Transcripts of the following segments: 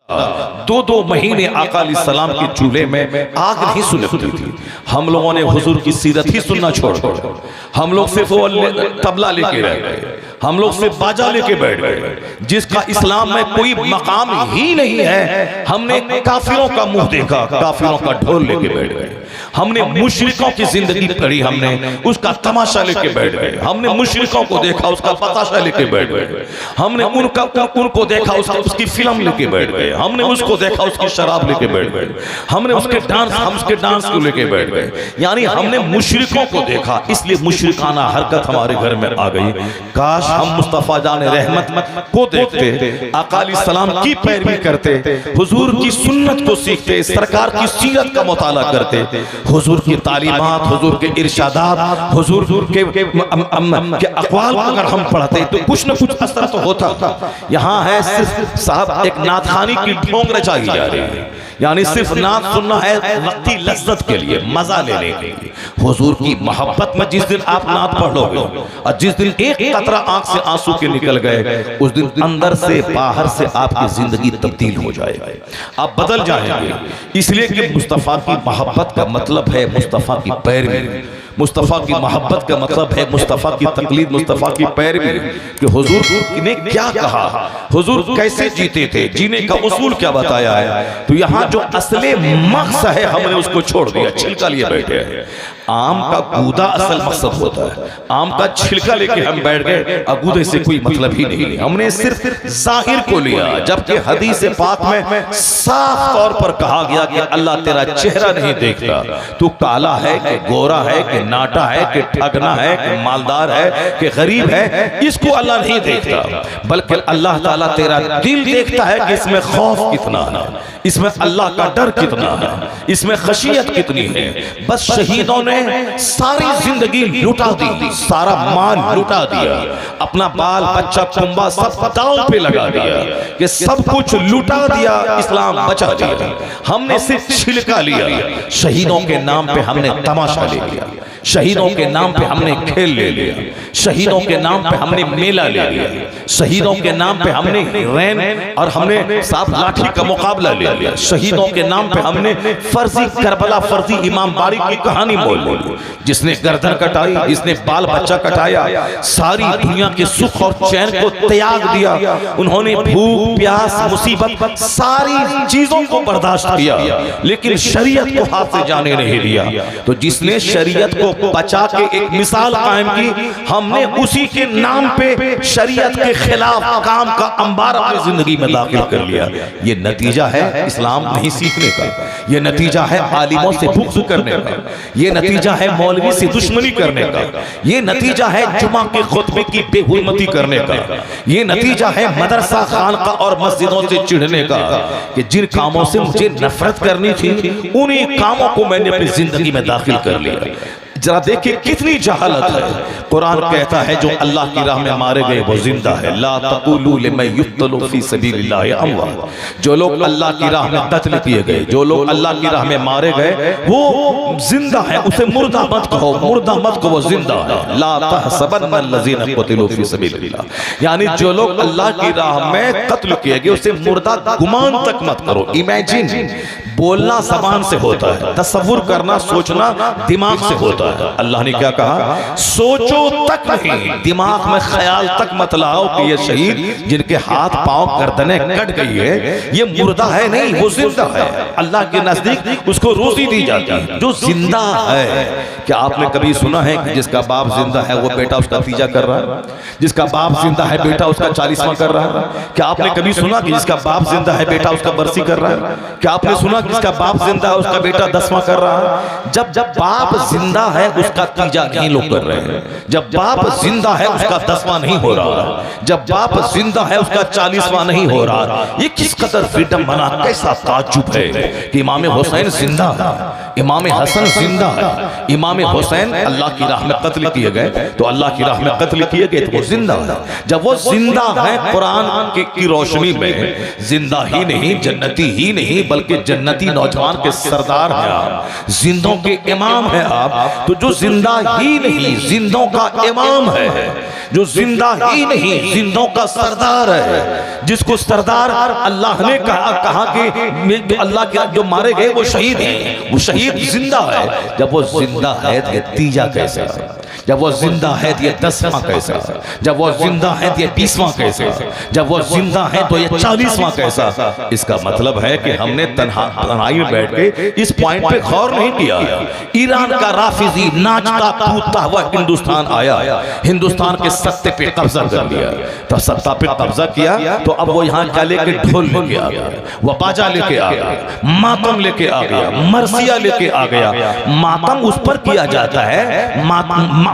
दो दो महीने आका अलैहिस्सलाम के चूल्हे में आग नहीं सुलगती थी। हम लोगों ने हुजूर की सीरत ही सुनना छोड़ दिया। हम लोग सिर्फ वो तबला लेके रह गए, हम लोग सिर्फ बाजा लेके बैठ गए, जिसका इस्लाम में कोई मकाम ही नहीं है। हमने काफिरों का मुंह देखा, काफिरों का ढोल लेके बैठ गए। हमने मुशरिकों की जिंदगी पढ़ी, हमने उसका तमाशा लेके बैठ गए। हमने मुशरिकों को देखा, उसका बताशा लेके बैठ गए। हमने उनको देखा, उसकी फिल्म लेके बैठ गए। हमने उसको देखा, उसकी शराब लेके बैठ गए। हमने उसके डांस को लेके बैठ गए। यानी हमने मुशरिकों को देखा, इसलिए मुशरिकाना हरकत हमारे घर में आ गई। काश हम मुस्तफा जान रहमत को देखते, आका अलैहिस्सलाम की पैरवी करते, हुजूर की सुन्नत को सीखते, सरकार की सीरत का मुताला करते, हुजूर की तालीमात, हुजूर के इरशादात, हुजूर के अक़वाल अगर हम पढ़ते तो कुछ न कुछ असर तो होता। यहाँ है सिर्फ साहब एक नाथखानी की ढोंग रचाई जा रही है, यानी सिर्फ नात सुनना है वक्ती लज्जत के लिए, मजा लेने के लिए। हुजूर की मोहब्बत में जिस दिन आप नात पढ़ोगे और जिस दिन एक कतरा आंख से आंसू के निकल गए, उस दिन अंदर से बाहर से आपकी जिंदगी तब्दील हो जाएगी, आप बदल जाएंगे। इसलिए कि मुस्तफा की मोहब्बत का मतलब है मुस्तफा की पैरवी, मुस्तफ़ा की मोहब्बत का मतलब है मुस्तफ़ा की तकलीद, मुस्तफ़ा की पैरवी। कि हुजूर ने क्या कहा, हुजूर कैसे जीते थे, जीने का उसूल क्या बताया है। तो यहाँ जो असले मकसद है हमने उसको छोड़ दिया, छिलका लिए बैठे हैं। आम का गूदा असल मकसद होता है, आम का छिलका लेके हम बैठ गए, गूदे से कोई मतलब ही नहीं। हमने सिर्फ जाहिर को लिया, जबकि हदीस पाक में साफ तौर पर कहा गया कि अल्लाह तेरा चेहरा नहीं देखता, तू काला है कि गोरा है कि नाटा है कि ठगना है कि मालदार है कि गरीब है, इसको अल्लाह नहीं देखता, बल्कि अल्लाह ताला तेरा दिल देखता है कि इसमें खौफ कितना है, इसमें अल्लाह का डर कितना है, इसमें खशियत कितनी है। बस शहीदों ने सारी जिंदगी लुटा दी, सारा माल लुटा दिया, अपना बाल बच्चा कुंबा सब दांव पे लगा दिया कि सब कुछ लुटा दिया, इस्लाम बचा दिया। हमने सिर्फ छिलका लिया, शहीदों के नाम पे हमने तमाशा ले लिया, शहीदों के नाम पे हमने खेल ले लिया, शहीदों के नाम पे हमने मेला ले लिया, शहीदों के नाम पे हमने रैन और हमने सांप लाठी का मुकाबला ले लिया, शहीदों के नाम पे हमने फर्जी करबला, फर्जी इमाम बारी की कहानी बोल ली। जिसने गर्दन कटाई, जिसने बाल बच्चा कटाया, सारी दुनिया के सुख और चैन को त्याग दिया, उन्होंने भूख प्यास मुसीबत सारी चीजों को बर्दाश्त किया, लेकिन शरीयत को हाथ से जाने नहीं दिया। तो जिसने शरीयत को बचा के एक मिसाल कायम की, हमने उसी के नाम पे शरीयत के खिलाफ काम का अंबार अपनी जिंदगी में दाखिल कर लिया। ये नतीजा है इस्लाम नहीं सीखने का, ये नतीजा है आलिमों से बुग़्ज़ करने का, ये नतीजा है मौलवी से दुश्मनी करने का, ये नतीजा है जुमा के खुतबे की बेहुरमती करने का, ये नतीजा है मदरसा खानका और मस्जिदों से चिढ़ने का कि जिन कामों से मुझे नफरत करनी थी उन्हीं कामों को मैंने अपनी जिंदगी में दाखिल कर लिया। जरा देखिए कितनी जहालत है। कुरान कहता है जो अल्लाह की राह में मारे गए वो जिंदा है। ला तक़ूलू लिमन युक़्तलू फ़ी सबीलिल्लाहि अमवात। जो लोग अल्लाह की राह में कत्ल किए गए, जो लोग अल्लाह की राह में मारे गए वो जिंदा है, उसे मुर्दा मत कहो, मुर्दा मत कहो, वो जिंदा है। ला तहसबन्न अल्लज़ीना क़ुतिलू फ़ी सबीलिल्लाह, यानी जो लोग अल्लाह की राह में कत्ल किए गए उसे मुर्दा गुमान तक मत करो। इमेजिन, बोलना ज़बान से होता है, तसव्वुर करना सोचना दिमाग से होता है। अल्लाह ने क्या कहा, सोचो तक नहीं, दिमाग में ख्याल तक मत लाओ कि ये शहीद जिनके हाथ पांव गर्दनें कट गई है ये मुर्दा है, नहीं वो जिंदा है। अल्लाह के नजदीक उसको रोजी दी जाती है जो जिंदा है। क्या आपने कभी सुना है कि जिसका बाप जिंदा है वो बेटा उसका तीजा कर रहा है, जिसका बाप जिंदा है बेटा उसका 40वां कर रहा है? क्या आपने कभी सुना कि जिसका बाप जिंदा है बेटा उसका बरसी कर रहा है? क्या आपने सुना जिसका बाप जिंदा है उसका बेटा 10वां कर रहा है? जब बाप जिंदा है उसका तीजा नहीं लोग कर रहे हैं, जब बाप जिंदा है उसका 10वां नहीं हो रहा, जब बाप जिंदा है उसका 40वां नहीं हो रहा। ये किस कदर फ्रीडम बना, कैसा ताज्जुब है कि इमाम हुसैन जिंदा है, इमाम हसन जिंदा है, इमाम हुसैन अल्लाह की राह में कत्ल किए गए तो अल्लाह की राह में कत्ल किए गए तो वो जिंदा है। जब वो जिंदा है कुरान की रोशनी में, जिंदा ही नहीं जन्नती ही नहीं बल्कि जन्नती नौजवान के सरदार हैं आप, जिंदों के इमाम हैं आप, तो जो जिंदा ही नहीं जिंदों का इमाम है, जो जिंदा ही नहीं जिंदों का सरदार है, जिसको सरदार अल्लाह ने कहा कि अल्लाह के जो मारे गए वो शहीद हैं, वो शहीद जिंदा है। जब वो जिंदा है तो ये तीजा कैसे, जब वो जिंदा है तो ये 10वां कैसा, जब वो जिंदा है तो ये 20वां कैसा, जब वो जिंदा है तो ये 40वां कैसा। इसका मतलब है कि हमने तन्हाई में बैठ के इस पॉइंट पे गौर नहीं किया। ईरान का राफिजी नाचता कूदता हुआ हिंदुस्तान आया, हिंदुस्तान के सत्ते पे कब्जा कर लिया। तो सत्ता पे कब्जा किया तो अब वो यहाँ क्या लेके, ढोल लेके आ गया, वो बाजा लेके आ गया, मातम लेके आ गया, मरसिया लेके आ गया। मातम उस पर किया जाता है,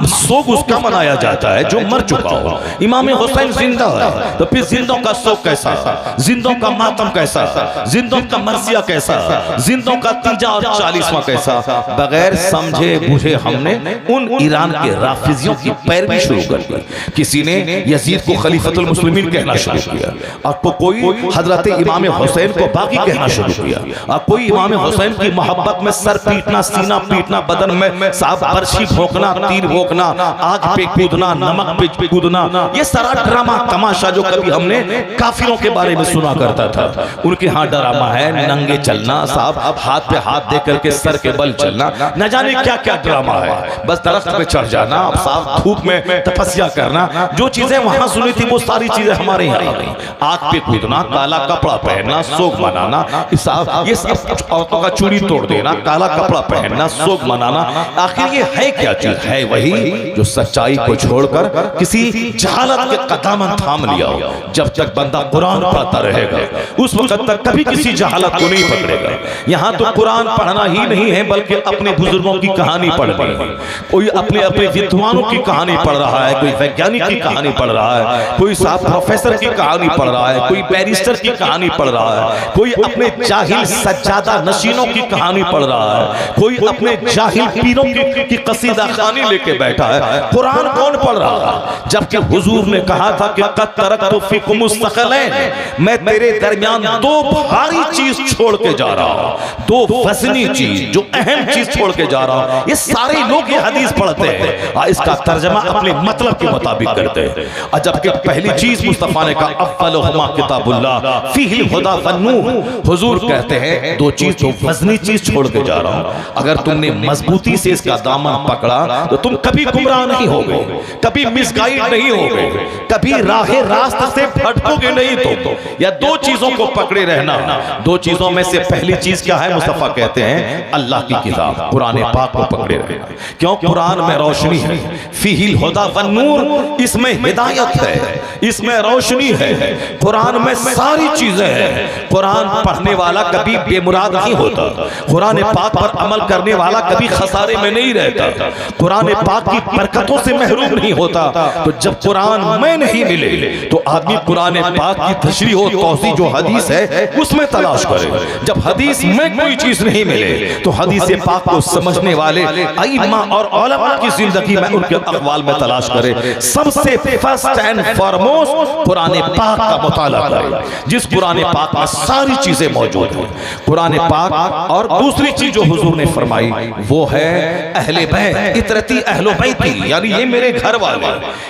शोक उसका मनाया जाता है जो मर चुका हो। इमाम हुसैन जिंदा है तो फिर जिंदों का शोक कैसा, जिंदों का मातम कैसा, जिंदों का मरसिया कैसा, जिंदों का तीजा और 40वां कैसा। बगैर समझे बुझे हमने उन ईरान के राफिजियों की पैरवी शुरू कर दी। किसी ने यजीद को खलीफतुल मुस्लिमीन कहना शुरू किया, और कोई हजरत इमाम हुसैन को बाकी कहना शुरू किया, और कोई इमाम हुसैन की मोहब्बत में सर पीटना, सीना पीटना, बदन में साहब बर्शी भोंकना, तीर भोंकना, आग पे कूदना, नमक पे कूदना, ये सारा ड्रामा तमाशा जो कभी हमने काफिरों के बारे में सुना करता था। उनके यहाँ ड्रामा है, नंगे चलना साहब, हाथ पे हाथ दे करके सर के बल चलना, न जाने क्या क्या ड्रामा है। बस दरख्त पे चढ़ जाना, अब साहब धूप में तपस्या करना, जो चीजें वहां सुनी थी वो सारी चीजें हमारे यहाँ आ गई। आग पे कूदना, काला कपड़ा पहनना, शोक मनाना, ये सब औरतों का चूड़ी तोड़ देना, काला कपड़ा पहनना, शोक मनाना। आखिर ये है क्या चीज? है वही जो सच्चाई को छोड़कर किसी जहालत के कदम थाम लिया हो। जब तक बंदा कुरान पढ़ता रहेगा उस वक्त तक कभी किसी जहालत को नहीं पकड़ेगा। यहाँ तो कुरान पढ़ना ही नहीं है बल्कि अपने बुजुर्गों की कहानी पढ़ रही है, कोई अपने अपने विद्वानों की कहानी पढ़ रहा है, कोई वैज्ञानिक की कहानी पढ़ रहा है, कोई साहब प्रोफेसर की कहानी पढ़ रहा है, कोई बैरिस्टर की कहानी पढ़ रहा है, कोई अपने जाहिल सज्जादा नशीनों की कहानी पढ़ रहा है, कोई अपने जाहिल पीरों की कसीदा खानी लेके बैठा है। कुरान कौन पढ़ रहा है? जबकि हुजूर ने कहा था कि कद तरकतु फीकुम मुस्तक़लैन, मैं तेरे दरमियान दो भारी चीज छोड़ के जा रहा हूं, दो वज़नी चीज, जो अहम चीज छोड़ के जा रहा हूं। ये सारे लोग ये हदीस पढ़ते हैं, इसका तर्जमा अपने मतलब के मुताबिक करते हैं। और जबकि पहली चीज मुस्तफा ने कहा अव्वलुहुमा किताबुल्लाह फीहिल हुदा वन्नूर, हुजूर कहते हैं दो चीज, तो वज़नी चीज छोड़ के जा रहा हूं। अगर तुमने मजबूती से इसका दामन पकड़ा तो तुम कभी गुमराह नहीं होगे, कभी मिसगाइड नहीं होगे, कभी राहे रास्त से भटकोगे नहीं। तो या दो चीजों को पकड़े रहना। दो चीजों में से पहली चीज क्या है? मुस्तफा कहते हैं अल्लाह की किताब कुरान पाक को पकड़े रहना। क्यों? कुरान में रोशनी है, फीहिल हुदा वन्नूर, इसमें हिदायत है, इसमें रोशनी है, कुरान में सारी चीजें हैं। कुरान पढ़ने वाला कभी बेमुराद नहीं होता, कुरान पाक पर अमल करने वाला कभी खसारे में नहीं रहता, कुरान पाक की बरकतों से महरूम नहीं होता। तो जब कुरान में नहीं मिले तो आदमी कुरान पाक की तशरीह हो, तौसीह जो हदीस है उसमें तलाश करे। जब हदीस में कोई चीज नहीं मिले तो हदीस पाक को समझने वाले अइम्मा और उलमा की जिंदगी में उनके अक़वाल में तलाश करे। सबसे फर्स्ट एंड फॉरमोस्ट कुरान पाक का मुताला करे, जिस कुरान पाक में सारी चीजें मौजूद हैं। कुरान पाक और दूसरी चीज जो हुजूर ने फरमाई वो है अहले बैत, इतरती अहलो बैती, यानी ये मेरे घर वाले,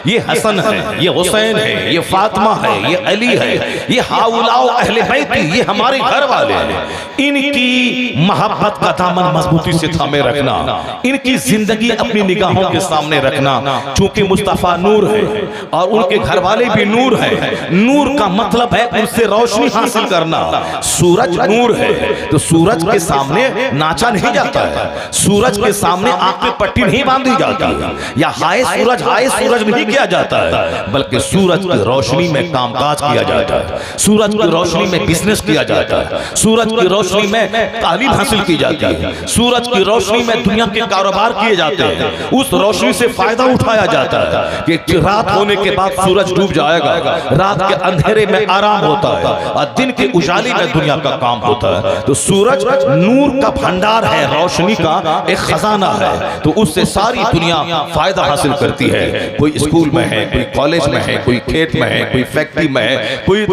ये हसन है, ये हुसैन है, ये फातिमा है, ये अली है, ये हाउलाओ अहले बैती, ये हमारे घर वाले हैं। इनकी मोहब्बत का दामन मजबूती से थामे रखना, इनकी जिंदगी अपनी निगाहों के सामने रखना। चूंकि मुस्तफा नूर है और उनके घर वाले भी नूर है। नूर का मतलब है उनसे रोशनी हासिल करना। सूरज नूर है तो सूरज के सामने नाचा नहीं जाता है, सूरज के सामने आंख पे पट्टी नहीं बांधी जाती है, या हाय सूरज नहीं किया जाता है, बल्कि सूरज की रोशनी में कामकाज किया जाता है, सूरज की रोशनी में बिजनेस किया जाता है, सूरज की रोशनी में तालीम हासिल की जाती है, सूरज की रोशनी में दुनिया के कारोबार किए जाते हैं। उस रोशनी से फायदा उठाया जाता है कि रात होने के बाद सूरज डूब जाएगा, रात के अंधेरे में आराम होता है और दिन के उजाले में दुनिया का काम होता है। तो सूरज नूर का भंडार है, रोशनी का एक खजाना है, तो उससे सारी दुनिया फायदा हासिल करती है। कोई स्कूल में है, कोई कॉलेज में है, कोई खेत में है, कोई फैक्ट्री में है, कोई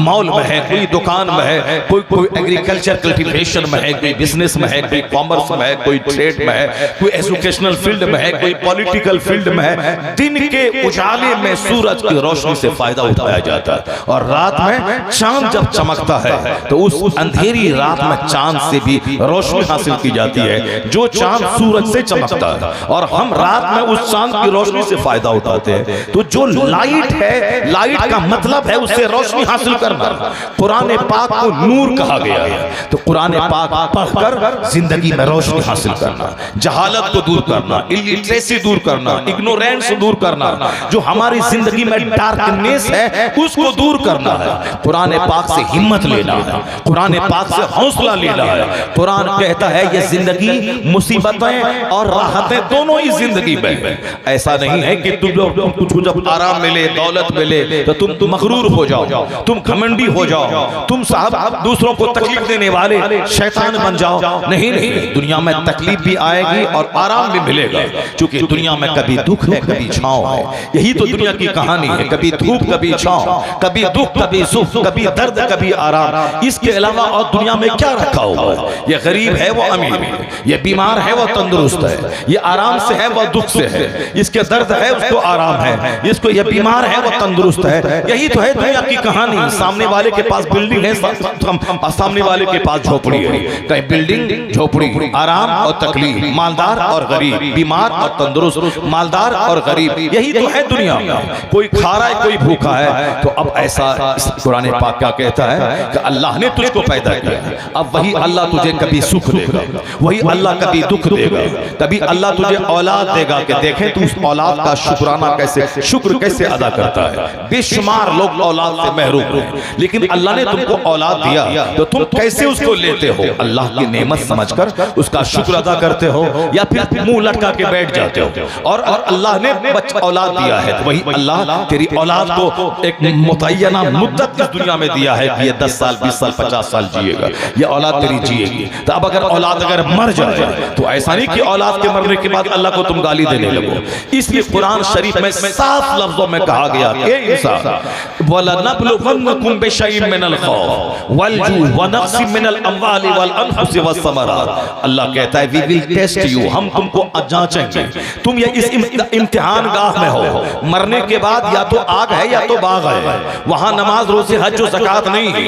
मॉल में है, कोई दुकान में है, कोई एग्रीकल्चर कल्टीवेशन में है, कोई बिजनेस में है, कोई कॉमर्स में है, कोई ट्रेड में है, कोई एजुकेशनल फील्ड में है, कोई पॉलिटिकल फील्ड में है। दिन के उजाले में सूरज की रोशनी से फायदा उठाया जाता है, और रात में चांद जब चमकता है तो उस अंधेरी रात में चांद से भी रोशनी हासिल की जाती है, जो चांद सूरज से चमकता है, और हम रात में उस चांद की रोशनी से फायदा उठाते हैं। तो जो लाइट है, लाइट का मतलब है उससे रोशनी हासिल करना। कुरान पाक को नूर कहा गया है, तो कुरान पाक पढ़कर जिंदगी में रोशनी हासिल करना, जहालत को दूर करना, इलिटरेसी दूर करना, इग्नोरेंस दूर करना, जो हमारी जिंदगी में डार्कनेस है उसको दूर करना है। कुरान पाक से हिम्मत लेना है, कुरान पाक से हौसला लेना है। कुरान कहता है ये जिंदगी मुसीबतें और राहतें दोनों ही जिंदगी में। ऐसा नहीं है कि तुम जब आराम मिले, दौलत मिले तो तुम मगरूर हो जाओ, तुम घमंडी हो जाओ, तुम साहब दूसरों को तकलीफ देने वाले शैतान बन जाओ। नहीं नहीं, दुनिया में तकलीफ भी आएगी और आराम भी मिलेगा, क्योंकि दुनिया में कभी दुख है, कभी छांव है। यही तो दुनिया की कहानी है, कभी धूप कभी छांव, कभी दुख कभी सुख, कभी दर्द कभी आराम। इसके अलावा और दुनिया में क्या रखा हुआ है? ये गरीब है वो अमीर है, ये बीमार है वो तंदुरुस्त है, ये आराम से है वो दुख से है, इसके दर्द है उसको आराम है, इसको ये बीमार है वो तंदुरुस्त है। यही तो है दुनिया की कहानी। सामने वाले के पास बिल्डिंग है, सामने वाले के पास झोपड़ी है। कहीं बिल्डिंग, झोपड़ी, आराम और तकलीफ, मालदार और गरीब, बीमार और तंदुरुस्त, मालदार और गरीब, यही तो है दुनिया में। कोई खा रहा है, कोई भूखा है। तो अब ऐसा कुरान पाक क्या कहता है कि अल्लाह ने तुझको पैदा किया, अब वही अल्लाह तुझे कभी सुख देगा, वही अल्लाह कभी दुख देगा, कभी अल्लाह तुझे औलाद देगा कि देखें तू उस औलाद का शुक्राना कैसे, शुक्र कैसे अदा करता है। बेशुमार लोग औलाद से महरूम हैं, लेकिन अल्लाह ने तुमको औलाद दिया तो तुम कैसे उसको लेते हो? अल्लाह की नेमत समझकर उसका शुक्र अदा करते हो, या फिर मुंह लटका के बैठ जाते हो। और अल्लाह ने औलाद दिया है तो वही अल्लाह तेरी औलाद को एक मुतय्यना मुद्दत इस दुनिया में दिया है कि ये 10 साल 20 साल 50 साल जिएगा, ये औलाद तेरी जिएगी। तो अब अगर औलाद अगर मर जाए तो ऐसा नहीं कि औलाद के मरने के बाद अल्लाह को तुम गाली देने लगो। इसलिए कुरान शरीफ में साफ लफ्जों में कहा गया कि ए इंसान वलनब्लुवन्नकुम बिशैइन मिनल खौफ वल-जू व नक्सिम मिनल अम्वालि वल अनफुसि वस समरात। अल्लाह कहता है वी विल टेस्ट यू, हम तुमको जांचेंगे। तुम ये इस इम्तिहान गाह में हो, मरने के बाद या तो आग है या तो बाग है। वहां नमाज रोजे हज और ज़कात नहीं है,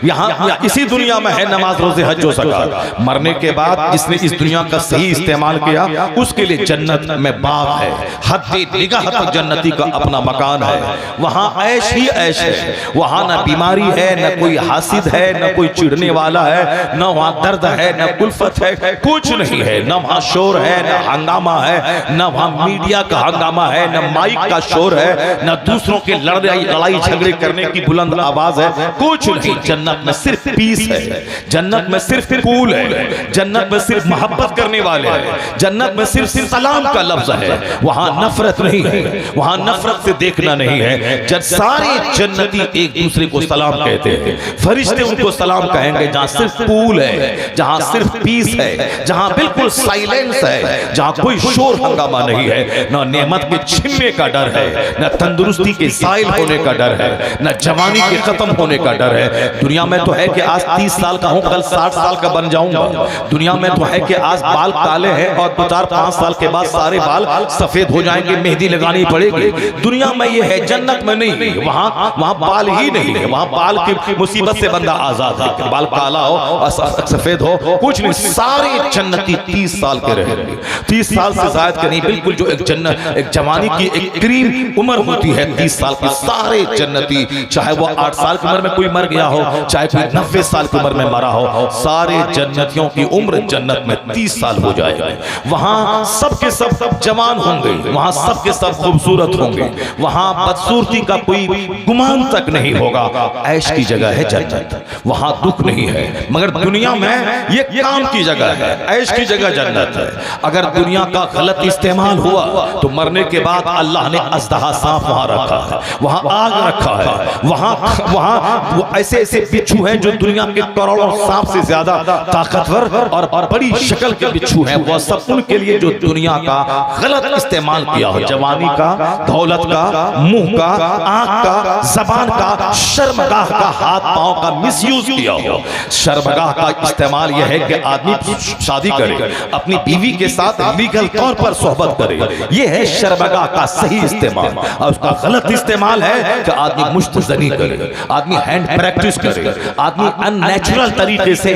यहाँ इसी दुनिया में है नमाज रोजे हज और ज़कात। मरने के बाद जिसने इस दुनिया का सही इस्तेमाल किया उसके लिए जन्नत में बाग है, हद्दे निगाह तक जन्नती का अपना मकान है। वहां ऐश ही ऐश है, वहां ना बीमारी है, न कोई हासिद है, न कोई चिढ़ने वाला है, न वहां दर्द है, न कुल्फत है, कुछ नहीं है। न वहां शोर है, न हंगामा है, न वहां मीडिया का हंगामा है, न माइक का शोर है, न दूसरों के लड़ाई झगड़े करने की बुलंद आवाज है, कुछ नहीं। जन्नत में सिर्फ पीस है, जन्नत में सिर्फ कूल है, जन्नत में सिर्फ मोहब्बत करने वाले हैं, जन्नत में सिर्फ सलाम का लफ्ज है। वहां नफरत नहीं है, वहां नफरत से देखना नहीं है। जब सारे जन्नती एक दूसरे को सलाम कहते हैं, फरिश्ते उनको सलाम कहेंगे। जहां सिर्फ कूल है, जहां सिर्फ पीस है, जहां बिल्कुल साइलेंस है, जहां कोई शोर हंगामा नहीं है, न नेमत के छिनने का डर है, न तंदुरुस्ती के साइल होने का डर है, न जवानी के खत्म होने का डर है। दुनिया में तो है कि आज 30 साल का हूं, कल 60 साल का बन जाऊंगा। दुनिया में तो है कि आज बाल काले हैं और 4-5 साल के बाद सारे बाल सफेद हो जाएंगे, मेहंदी लगानी पड़ेगी। दुनिया में ये है, जन्नत में नहीं। वहां बाल ही नहीं है, वहां बाल की मुसीबत से बंदा आजाद है। बाल काला हो और सफेद हो कुछ नहीं। सारे जन्नती 30 साल के रहेंगे, 30 साल से ज्यादा के नहीं। बिल्कुल जो एक जवानी की एक क्रीम उम्र होती है 30 साल की, सारे जन्नती, चाहे वो 8 साल की उम्र में कोई मर गया हो, चाहे कोई 90 साल की उम्र में मरा हो, सारे जन्नतियों की उम्र जन्नत में 30 साल हो जाएगा। वहां सबके सब जवान होंगे, वहां सबके सब खूबसूरत होंगे, वहां बदसूरती का कोई गुमान तक नहीं होगा। ऐश की जगह है जन्नत, वहां दुख नहीं है। मगर दुनिया में ये काम की जगह है, ऐश की जगह जन्नत है। अगर दुनिया का गलत इस्तेमाल हुआ तो मरने के बाद अल्लाह ने अज़दहा सांप वहां रखा है, वहां आग रखा है, वहां ऐसे ऐसे बिच्छू हैं जो दुनिया के करोड़ों सांप से ज्यादा ताकतवर और बड़ी शक्ल के बिच्छू हैं। वह सब उनके लिए जो दुनिया का गलत इस्तेमाल किया हो, जवानी का, दौलत का, मुंह का, आंख का, जबान का, शर्मगाह का, हाथ पांव का मिसयूज किया हो। शर्मगाह का इस्तेमाल यह है कि आदमी शादी करे, अपनी बीवी के साथ लीगल तौर पर सोहबत करे, यह है शर्मगाह का सही इस्तेमाल। और उसका गलत इस्तेमाल है कि आदमी मुश्तजनी करे, आदमी हैंड प्रैक्टिस करे, आदमी अननेचुरल तरीके से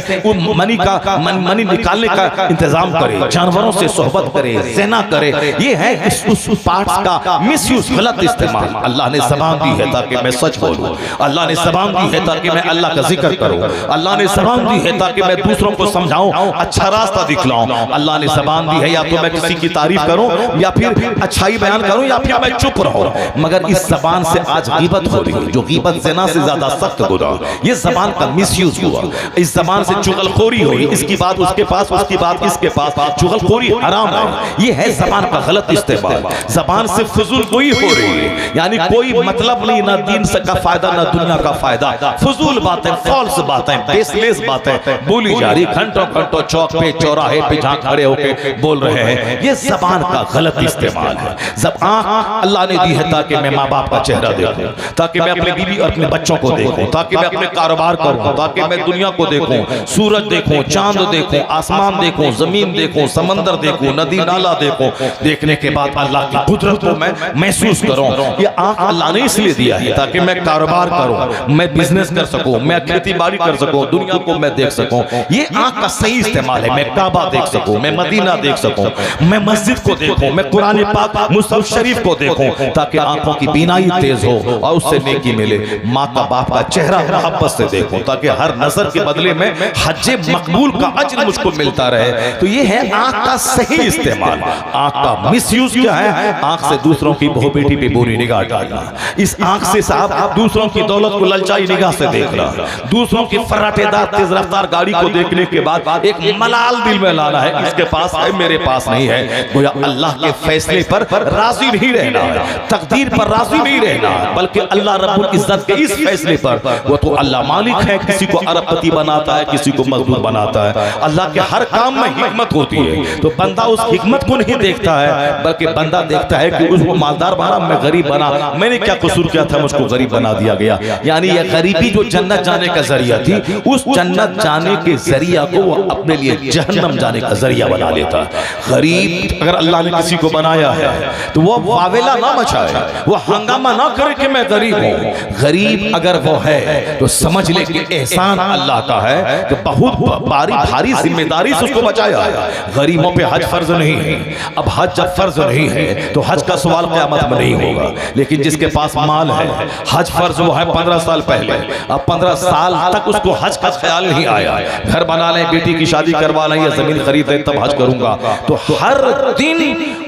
मनी निकालने का इंतजाम करे, जानवरों से सोहबत करे, ज़िना करे, ये है उस पार्ट्स का मिसयूज, गलत इस्तेमाल। अल्लाह ने ज़बान दी है ताकि मैं सच बोलूं, अल्लाह ने ज़बान दी है ताकि मैं अल्लाह का जिक्र करूं, अल्लाह ने ज़बान दी है ताकि मैं दूसरों को समझाऊं, अच्छा रास्ता दिखलाऊं। अल्लाह ने ज़बान दी है या तो मैं किसी की तारीफ करूं, या फिर अच्छाई बयान करूं, या फिर मैं चुप रहूं। मगर इस ज़बान से आज गीबत हो रही है, जो गीबत ज़िना से ज्यादा सख्त गुनाह। ये ज़बान का मिसयूज हुआ, इस ज़बान से चुगलखोरी हुई, इसकी बात उसके पास, उसकी बात इसके पास, चुगलखोरी हराम है। ये है ज़बान का गलत इस्तेमाल। ज़बान से फजूल गोई हो रही है, यानी कोई मतलब नहीं, ना दीन से का फायदा ना दुनिया का फायदा, फजूल बातें, फॉल्स बातें, बेसलेस बातें बोली जा रही, घंटों घंटों चौक पे चौराहे पे जहां खड़े होके बोल रहे हैं। ये ज़बान का गलत इस्तेमाल है। ज़बान अल्लाह ने दी है ताकि मैं माँ बाप का चेहरा देखूं, ताकि मैं अपने बीवी और अपने बच्चों को देखूं, ताकि मैं अपने कारोबार करूं, ताकि मैं दुनिया को देखूं, सूरज देखूं, चांद देखूं, आसमान देखूं, जमीन देखूं, समंदर देखूं, नदी नाला देखूं। देखने के बाद अल्लाह की कुदरत को मैं महसूस करूं। ये आंख अल्लाह ने इसलिए दिया है ताकि मैं कारोबार करूं, मैं बिजनेस कर सकूं, मैं खेती बाड़ी कर सकूं, दुनिया को मैं देख सकूं। ये आंख का सही इस्तेमाल है। मैं काबा देख सकूं, मैं मदीना देख सकूं, मैं मस्जिद को देखूं, मैं कुरान पाक मुसहफ शरीफ को देखूं, ताकि आंखों की बीनाई तेज हो और उससे नेकी मिले। माँ का बाप का चेहरा मोहब्बत से देखूं, ताकि हर नजर के बदले में हज्जे मकबूल का अज्र मुझको मिलता रहे। तो ये है आंख का सही इस्तेमाल। आंख का मिसयूज क्या है? आंख से दूसरों की बहू बेटी पे बुरी निगाह डालना। इस आंख से साहब दूसरों की दौलत को ललचाई निगाह से देखना, दूसरों की फर्राटेदार तेज रफ्तार गाड़ी को देखने के बाद एक मलाल दिल में लाना है, इसके पास है मेरे पास नहीं है। गोया अल्लाह के फैसले पर राजी नहीं रहना है, तकदीर पर राजी नहीं रहना, बल्कि अल्लाह रब्बुल इज्जत के इस फैसले पर, वो तो अल्लाह मालिक है, किसी को अरबपति बनाता है, किसी को मजदूर बनाता है। अल्लाह के हर काम में हिकमत होती है। तो बंदा उस हिकमत को नहीं देखता है, बल्कि बंदा देखता है कि उसको मालदार बना, मैं गरीब बना, मैंने क्या कसूर किया था, मुझको गरीब बना दिया गया। यानी यह गरीबी जो जन्नत जाने का जरिया थी, उस जन्नत जाने के जरिया को वो अपने लिए जहन्नम जाने का जरिया बना लेता। गरीब अगर अल्लाह ने किसी को बनाया है तो वो वावेला ना मचाए, वो हंगामा ना करे कि मैं गरीब हूं। गरीब अगर वो है तो समझ ले कि एहसान अल्लाह का है कि बहुत भारी जिम्मेदारी से उसको बचाया है। गरीबों पे हज फर्ज नहीं है। अब हज जब फर्ज नहीं है तो हज का सवाल क़यामत में नहीं होगा। लेकिन जिसके पास माल है, हज फर्ज वो है 15 साल पहले, अब 15 साल तक उसको हज का ख्याल नहीं आया। घर बना लें, बेटी की शादी करवा लें या जमीन खरीद लें तब हज करूंगा, तो हर दिन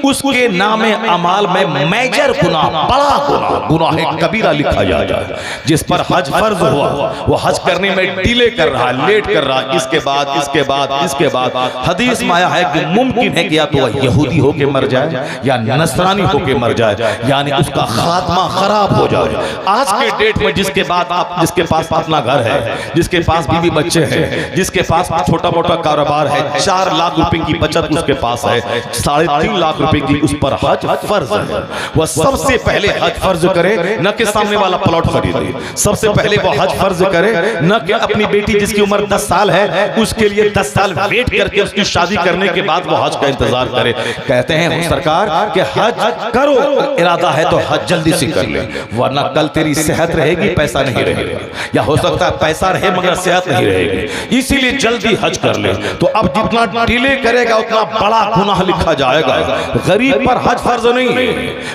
उसके नामे अमाल में मेजर गुनाह, बड़ा गुनाह कबीरा लिखा जाता है। जिस पर हज फर्ज हुआ वो हज करने में डिले कर रहा है, लेट कर रहा है, इसके बाद इसके बाद इसके बाद। हदीस में आया है कि मुमकिन है कि या तो वह यहूदी होके मर जाए या नसरानी होके मर जाए, यानी उसका खात्मा खराब हो जाए। आज के डेट में जिसके पास अपना घर है, जिसके पास बीवी बच्चे हैं, जिसके पास छोटा मोटा कारोबार है, 4 लाख रुपए की बचत उसके पास है, 3.5 लाख रुपए की उस पर हज फर्ज है। वह सबसे पहले हज फर्ज करे, न कि सामने वाला प्लॉट खरीदे। सबसे पहले वो हज फर्ज करे, न कि अपनी बेटी जिसकी उम्र 10 साल है उसके लिए 10 साल वेट करके उसकी शादी करने के बाद वो हज का इंतजार करे। कहते हैं सरकार कि हज करो, इरादा है तो हज जल्दी से कर ले, वरना कल तेरी सेहत रहेगी, पैसा नहीं रहेगा, या हो सकता है पैसा रहे मगर सेहत नहीं रहेगी, इसीलिए जल्दी हज कर ले। तो अब जितना डिले करेगा उतना बड़ा गुनाह लिखा जाएगा। गरीब पर हज फर्ज नहीं है,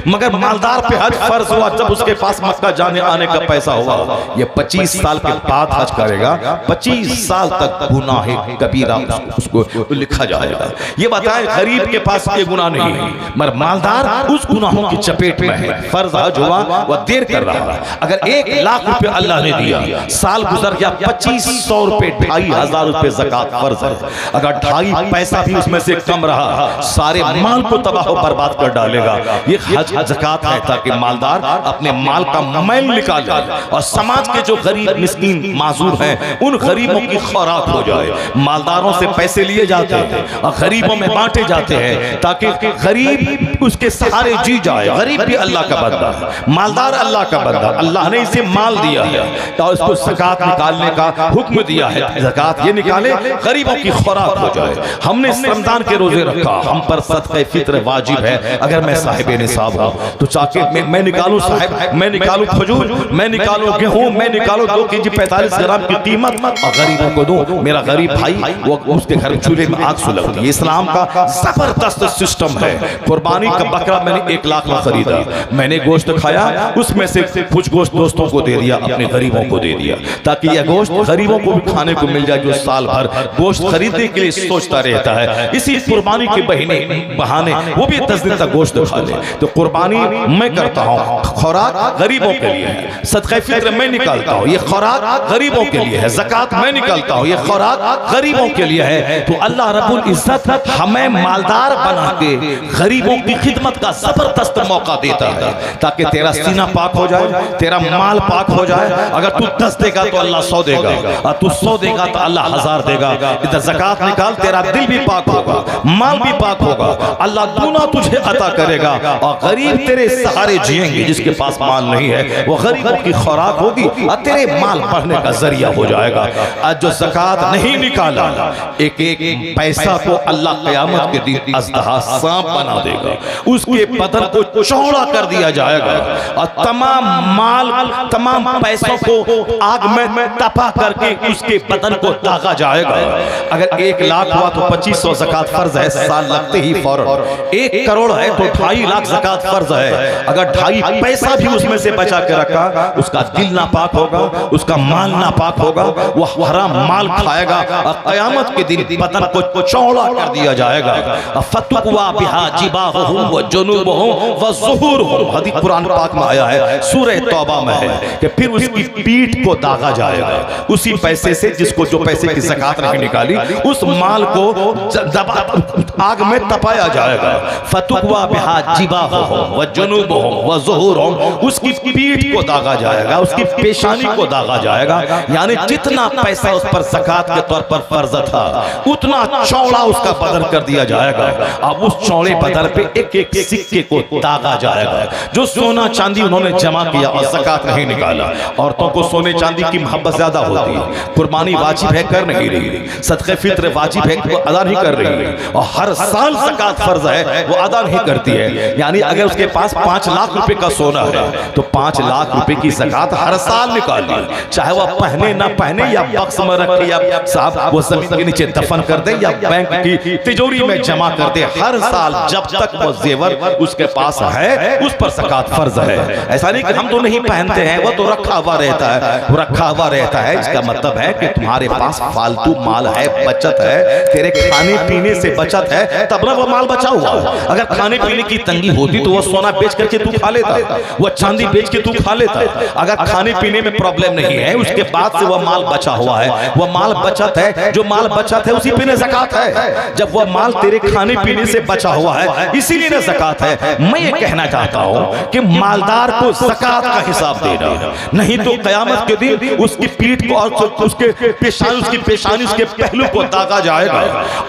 मगर मालदार पे हज फर्ज हुआ जब उसके पास मक्का जाने आने का पैसा हुआ। ये 25 साल के बाद हज करेगा, 25 साल तक गुनाह कबीरा उसको लिखा जाएगा। ये बताएं गरीब के पास ये गुनाह नहीं है, मगर मालदार उस गुनाहों की चपेट में है। फर्ज हज हुआ वह देर कर रहा है। अगर 1 लाख रुपए अल्लाह ने दिया, साल गुजर गया, 2500 रुपए, 2500 रुपए ज़कात फर्ज है। अगर 2.5 पैसा भी उसमें से कम रहा, सारे माल को तबाह बर्बाद कर डालेगा। ये हज ज़कात है ताकि मालदार अपने माल का मैल निकाल जाए और समाज के जो गरीब मिस्कीन माजूर हैं उन गरीबों की खुराक हो जाए। मालदारों से पैसे लिए जाते हैं और गरीबों में बांटे जाते हैं ताकि गरीब उसके सहारे जी जाए। गरीब भी अल्लाह का बंदा है, मालदार अल्लाह का बंदा, अल्लाह ने इसे माल दिया है तो उसको ज़कात निकालने का हुक्म दिया है। ज़कात ये निकाले गरीबों की खुराक हो जाए। हमने रमजान के रोजे रखा, हम पर सदक़े फित्र वाजिब है। अगर मैं साहिब निसाब हूं तो चाके मैं निकालूं साहिब, मैं निकालूं खजूर, मैं निकालूं गेहूं, मैं निकालूं 2 केजी 45 ग्राम की कीमत और गरीबों को दूं। मेरा गरीब भाई वो उसके घर चूल्हे में आग सुलगती है। इस्लाम का जबरदस्त सिस्टम है। कुर्बानी का बकरा मैंने 1 लाख में खरीदा, मैंने गोश्त खाया, उसमें से कुछ गोश्त दोस्तों को दे दिया, अपने गरीबों को दे दिया ताकि यह गोश्त गरीबों को भी खाने को मिल जाए जो साल भर गोश्त खरीदने के लिए सोचता रहता है। इसी कुर्बानी के बहाने वो भी 10 दिन तक गोश्त खा ले। तो कुर्बानी मैं करता हूँ, खुराक गरीबों के लिए है। सदक़े फित्र मैं निकालता हूँ, ये खुराक गरीबों के लिए है। ज़कात मैं निकालता हूँ, ये खुराक गरीबों के लिए है। तो अल्लाह रब्बुल इज्जत हमें मालदार बना के गरीबों की खिदमत का जबरदस्त मौका देता है ताकि तेरा सीना पाक हो जाए, तेरा माल पाक हो जाए। अगर तू 10 देगा तो अल्लाह 100 देगा, और तू 100 देगा तो अल्लाह 1000 देगा। इधर ज़कात निकाल, तेरा दिल भी पाक होगा, माल भी पाक होगा, अल्लाह दूना तुझे अता करेगा और गरीब तेरे सहारे जिएंगे। जिसके पास माल नहीं है वो गरीबों की खुराक होगी और तेरे माल बढ़ने का जरिया हो जाएगा। आज जो ज़कात नहीं निकाला, एक एक पैसा को अल्लाह क़यामत के दिन अज़दहा सांप बना देगा, उसके बदन को चौड़ा कर दिया जाएगा और तमाम माल, तमाम पैसों को आग में तपा करके उसके बदन को दागा जाएगा। अगर 1 लाख हुआ तो 2500 ज़कात फर्ज है, साल लगते ही फौरन। 1 करोड़ है तो 2.5 लाख ज़कात फर्ज है। अगर 2.5 पैसा भी उसमें से बचा के रखा, उसका दिल नापाक होगा, उसका माल नापाक होगा, वो हराम माल खाएगा और क़यामत के दिन बदन को चौड़ा कर दिया जाएगा। फतुक्वा बिहा जिबाहुहुम व जुनूबुहुम व ज़ुहूरुहुम, हदीस कुरान पाक में आया है, सूरह तौबा में है कि फिर उसकी पीठ को दागा जाएगा। उसी पैसे से जिसको जो पैसे की ज़कात नहीं निकाली, उस माल को आग में तपाया जाएगा। फतुक्वा बिहा जिबाहुहुम व जुनूबुहुम व ज़ुहूरुहुम, उसकी पीठ को दागा जाएगा, उसकी पेशानी को दागा जाएगा। यानी जितना पैसा उस पर ज़कात के तौर पर फर्ज था उतना चौड़ा उसका बदन कर दिया जाएगा। अब उस चौड़े बदन पे एक एक सिक्के को दागा जाएगा। जो सोना चांदी उन्होंने जमा किया और ज़कात नहीं निकाला, औरतों को सोने चांदी की मोहब्बत ज्यादा होती है, कुर्बानी वाजिब है कर नहीं रही, सदक़े फित्र वाजिब है वो अदा नहीं कर रही है, और हर साल ज़कात फर्ज है वो अदा नहीं करती है। यानी अगर उसके पास 5 लाख रुपए का सोना है तो 5 लाख रुपए की ज़कात हर साल निकाली, चाहे वह पहने ना पहने या बक्स में रखे या साहब वो जमीन के नीचे दफन कर दे या बैंक की तिजोरी में जमा कर दे, हर साल जब तक वो जेवर उसके पास है उस पर ज़कात फर्ज है। ऐसा नहीं कि हम तो नहीं पहनते हैं, वो तो रखा हुआ रहता है, वो रखा हुआ रहता है। इसका मतलब है कि तुम्हारे पास फालतू माल है, बचत है, तेरे खाने पीने से बचत है, तब ना वो माल बचा हुआ। अगर खाने पीने की तंगी होती तो वो सोना बेच करके तू खा लेता, वो चांदी बेच के तू खा लेता। अगर खाने पीने में प्रॉब्लम नहीं है, उसके बाद से वह माल बचा हुआ है, वह माल बचत है, जो माल बचत है उसी पे ज़कात है। जब वह माल तेरे खाने पीने से बचा हुआ है इसीलिए ना ज़कात है। मैं ये कहना चाहता हूँ कि मालदार को ज़कात का हिसाब देना, नहीं तो क़यामत के दिन उसकी पीठ को और उसके पेशानी, उसकी पेशानी, उसके पहलू को दागा जाएगा।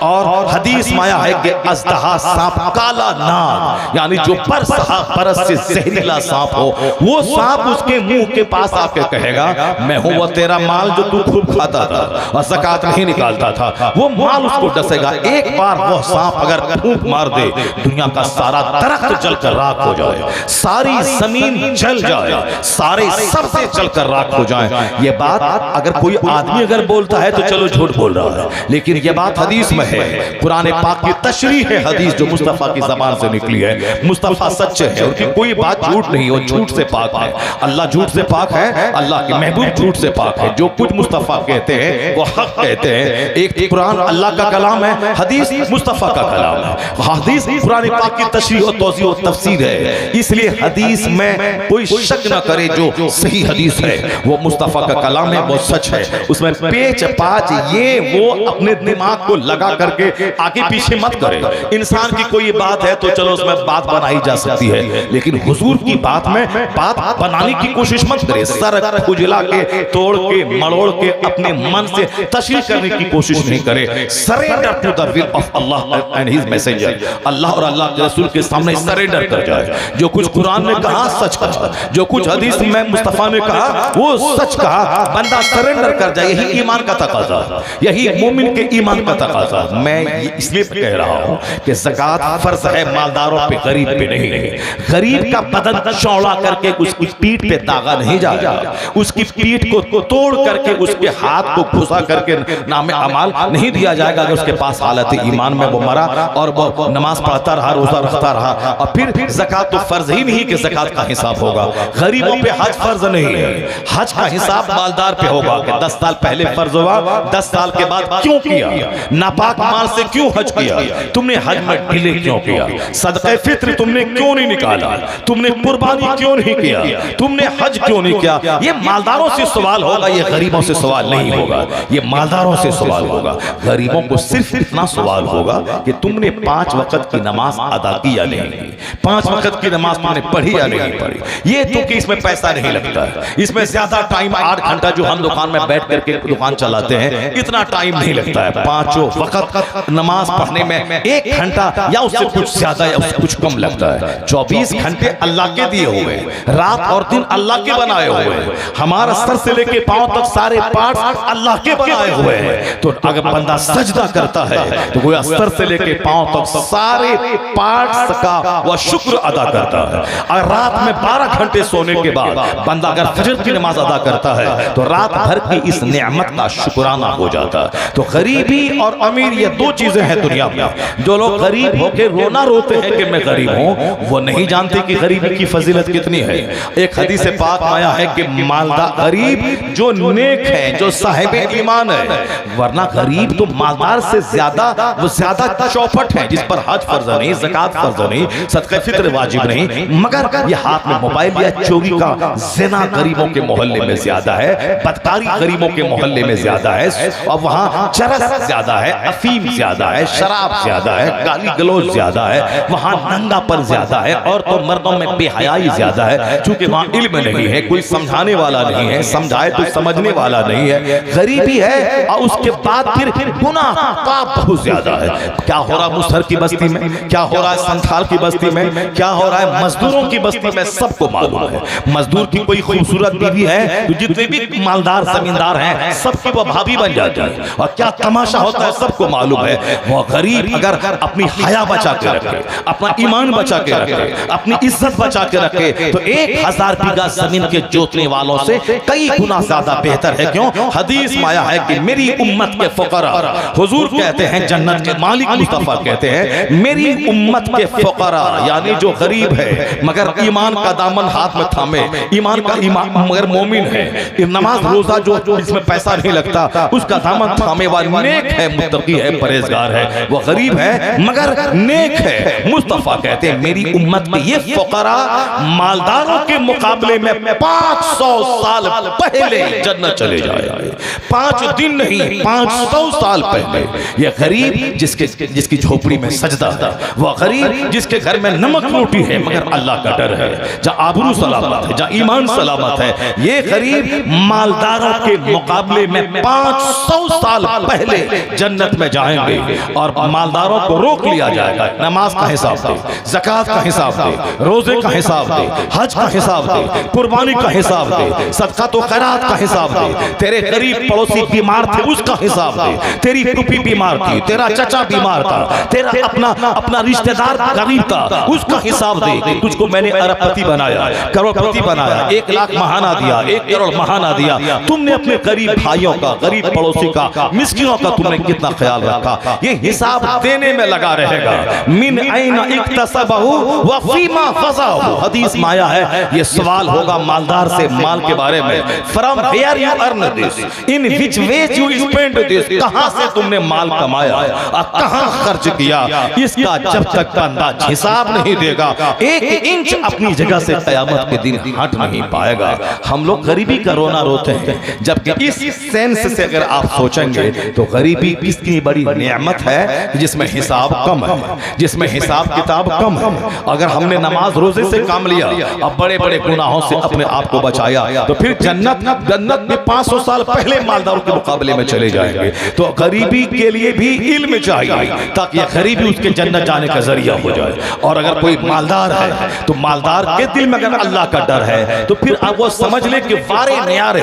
और हदीस में आया है कि अज़दहा सांप, काला नाग, यानी जो परस से जहरीला सांप हो, वो सांप उसके मुंह के पास आके कहेगा मैं हूं वो तेरा माल जो तू खूब खाता था और ज़कात नहीं निकालता था। वो माल उसको डसेगा। एक बार वो सांप अगर फूंक मार दे, दुनिया का सारा दरख्त जलकर राख हो जाए, सारी जमीन जल जाए, सारे सबसे जलकर राख हो जाए। ये बात अगर कोई आदमी अगर बोलता है तो चलो झूठ बोल रहा है, लेकिन ये बात हदीस में है, कुरान पाक की तशरीह है, हदीस जो मुस्तफा की जबान से निकली है। मुस्तफा सच्चे है, उनकी कोई बात झूठ नहीं, वो झूठ से पाक है। अल्लाह झूठ से पाक है, अल्लाह के महबूब झूठ से पाक है। जो कुछ मुस्तफा कहते हैं वो हक कहते हैं। एक कुरान अल्लाह का कलाम है, हदीस मुस्तफा का कलाम है। हदीस कुरान पाक की तशरीह और तौज़ीह और तफसीर है, इसलिए हदीस में कोई शक न करे, जो सही हदीस है वो मुस्तफा का कलाम है, वो सच है। उसमें पेच पाच ये वो अपने दिमाग को लगा करके आगे पीछे मत करे। इंसान की कोई बात है तो चलो उसमें बात बनाई जा सकती है, लेकिन हुजूर की बात में बात बनाने की कोशिश मत करे। सर खुजला के, तोड़ के, मरोड़ के अपने मन से तशरीह करने की कोशिश नहीं करे। Surrender to the will of Allah and his messenger, अल्लाह और अल्लाह के रसूल के सामने सरेंडर कर जाए। जो कुछ कुरान ने कहा सच कहा, जो कुछ हदीस में मुस्तफा ने कहा वो सच कहा, बंदा सरेंडर कर जाए। यही ईमान का तकाजा, यही मोमिन के ईमान का तकाजा। मैं इसलिए कह रहा हूं कि ज़कात फर्ज है मालदारों पे, गरीब पे नहीं। गरीब का बदन चौड़ा करके उसकी पीठ पे दागा नहीं जाएगा, उसकी पीठ को तोड़ करके उसके हाथ को घुसा करके नाम अमाल नहीं दिया जाएगा। अगर उसके पास हालत ईमान में वो मरा और वो नमाज पढ़ता रहा, रोजा रखता रहा, और फिर ज़कात तो फर्ज ही नहीं कि ज़कात का हिसाब होगा। गरीबों पे हज फर्ज नहीं है, हज का हिसाब मालदार पे होगा कि 10 साल पहले फर्ज हुआ, 10 साल के बाद क्यों किया, नापाक माल से क्यों हज किया, तुमने हज में डिले क्यों किया, सदक़े फित्र तुमने क्यों नहीं निकाला, तुमने कुर्बानी क्यों नहीं किया, तुमने हज क्यों नहीं किया। ये मालदारों से सवाल होगा, ये गरीबों से सवाल नहीं होगा, ये मालदारों से सवाल होगा। गरीबों को सिर्फ इतना सवाल होगा कि तुमने 5 वक्त की नमाज अदा की या नहीं की, 5 वक्त की नमाज तुमने पढ़ी या नहीं पढ़ी। ये तो कि इसमें पैसा नहीं लगता है, इसमें ज्यादा टाइम 8 घंटा जो हम दुकान में बैठ करके दुकान चलाते हैं इतना टाइम नहीं लगता है। 5 वक्त नमाज पढ़ने में 1 घंटा या उससे कुछ ज्यादा या उससे कुछ कम लगता है। 24 घंटे अल्लाह के दिए हुए, रात और दिन अल्लाह के बनाए हुए हैं, हमारा सर से लेके पांव तक सारे पार्ट्स अल्लाह के बनाए हुए हैं। तो अगर बंदा सजदा करता है तो वो सर से लेके पांव तक सारे पार्ट्स का वह शुक्र अदा करता है। और रात में 12 घंटे सोने के बाद बंदा अगर फजर की नमाज अदा करता है तो रात भर की इस नेमत का शुक्राना हो जाता है। तो गरीबी और अमीर ये 2 चीजें हैं दुनिया में। जो लोग गरीब होकर रोना रोते हैं कि मैं गरीब हूं, वो नहीं जानते कि गरीबी की फजीलत कितनी है। एक हदीस पाक आया है कि मालदार गरीब जो नेक है, जो साहिब ईमान है, वरना गरीब तो मालदार से ज्यादा वो ज्यादा चौपट है, जिस पर हज फर्ज नहीं, ज़कात फर्ज नहीं, सदक़े फित्र वाजिब नहीं, मगर ये हाथ में मोबाइल या चोरी का ज़िना गरीबों के मोहल्ले में ज्यादा है, बदकारी गरीबों के मोहल्ले में ज्यादा है, और वहां चरस ज्यादा है, अफीम ज्यादा है, शराब ज्यादा है, गाली गलौज ज्यादा है, वहां नंगापन ज्यादा है, और तो मर्दों में बेहयाई ज्यादा है। चूंकि वहां इल्म नहीं है, कोई समझाने वाला नहीं है, समझाए तो समझने वाला नहीं है, गरीबी है, और उसके बाद फिर गुनाह पाप बहुत ज्यादा है। क्या हो रहा मुसहर की बस्ती में, क्या हो रहा है संथाल की बस्ती में, क्या हो रहा है मजदूरों की बस्ती में, सबको मालूम है। मजदूर की कोई खूबसूरत बीवी है तो जितने भी मालदार जमींदार हैं सबकी वो भाभी बन जाती है, और क्या तमाशा होता है सबको मालूम है। वो गरीब अगर अपनी हया बचा के रखे, अपना ईमान बचा के रखे, अपनी इज्जत बचा के रखे, तो 1000 बीघा जमीन के जोतने वालों से कई गुना ज्यादा बेहतर है। क्यों? हदीस में आया है कि मेरी उम्मत के फुकरा, हुजूर कहते हैं जन्नत के मालिक मुस्तफा कहते हैं मेरी उम्मत के फुकरा, यानी जो गरीब है मगर ईमान का दामन हाथ में थामे, ईमान का ईमान मगर मोमिन है, नमाज रोजा जो इसमें पैसा नहीं लगता उसका दामन थामे वाला नेक है, मुत्तकी है, परहेजगार है, वो गरीब है मगर नेक है। मुस्तफा कहते हैं मेरी उम्मत के ये फुकरा मालदारों के मुकाबले में 500 साल पहले जन्नत चले जाए। 5 दिन नहीं, 500 साल पहले। ये गरीब जिसकी झोपड़ी में सजदा था, वह गरीब जिसके घर में नमक रोटी है मगर अल्लाह का डर है, जहाँ आबरू सलामत है, जहाँ ईमान सलामत है, ये गरीब मालदारों के मुकाबले में 500 साल पहले जन्नत में जाएंगे। और मालदारों को रोक लिया जाएगा, नमाज का हिसाब दे, ज़कात का हिसाब दे, रोजे का हिसाब दे, हज का हिसाब दे, कुर्बानी का हिसाब दे, सदका तो खैरात का हिसाब दे, तेरे गरीब पड़ोसी बीमार थे उसका हिसाब दे, तेरी टुपी बीमार थी, तेरा चचा बीमार था, तेरा अपना रिश्तेदार गरीब था, उसका हिसाब दे। तुझको मैंने अरबपति बनाया, करोड़पति बनाया, 1 लाख महाना दिया, 1 करोड़ महाना दिया, तुमने अपने गरीब भाइयों का, गरीब पड़ोसी का, मिस्किनों का तुमने कितना ख्याल रखा, ये हिसाब देने में लगा रहेगा। मिन ऐना इक्तसबहु व फीमा फज़ाहु, हदीस में आया है ये सवाल होगा मालदार से माल के बारे में, from where you earn this, in which ways you spend this, कहां से तुमने माल कमाया और कहां खर्च किया, इसका जब तक बंदा हिसाब नहीं देगा 1 इंच अपनी जगह से कयामत के दिन हट नहीं पाएगा। हम लोग गरीबी का रोना रोते हैं, जबकि इस सेंस से अगर आप सोचेंगे तो गरीबी कितनी बड़ी नेमत है जिसमें हिसाब कम है, जिसमें हिसाब किताब कम है। अगर हमने नमाज रोजे से काम लिया, अब बड़े बड़े गुनाहों से अपने आप को बचाया, तो फिर जन्नत में 500 साल पहले मालदारों के मुकाबले में चले जाएंगे। तो गरीबी के लिए भी इल्म चाहिए ताकि गरीबी उसके जन्नत जाने का जरिया हो जाए। और अगर कोई मालदार है तो मालदार के दिल में अगर अल्लाह का डर है तो फिर अब वो समझ ले कि वारे न्यारे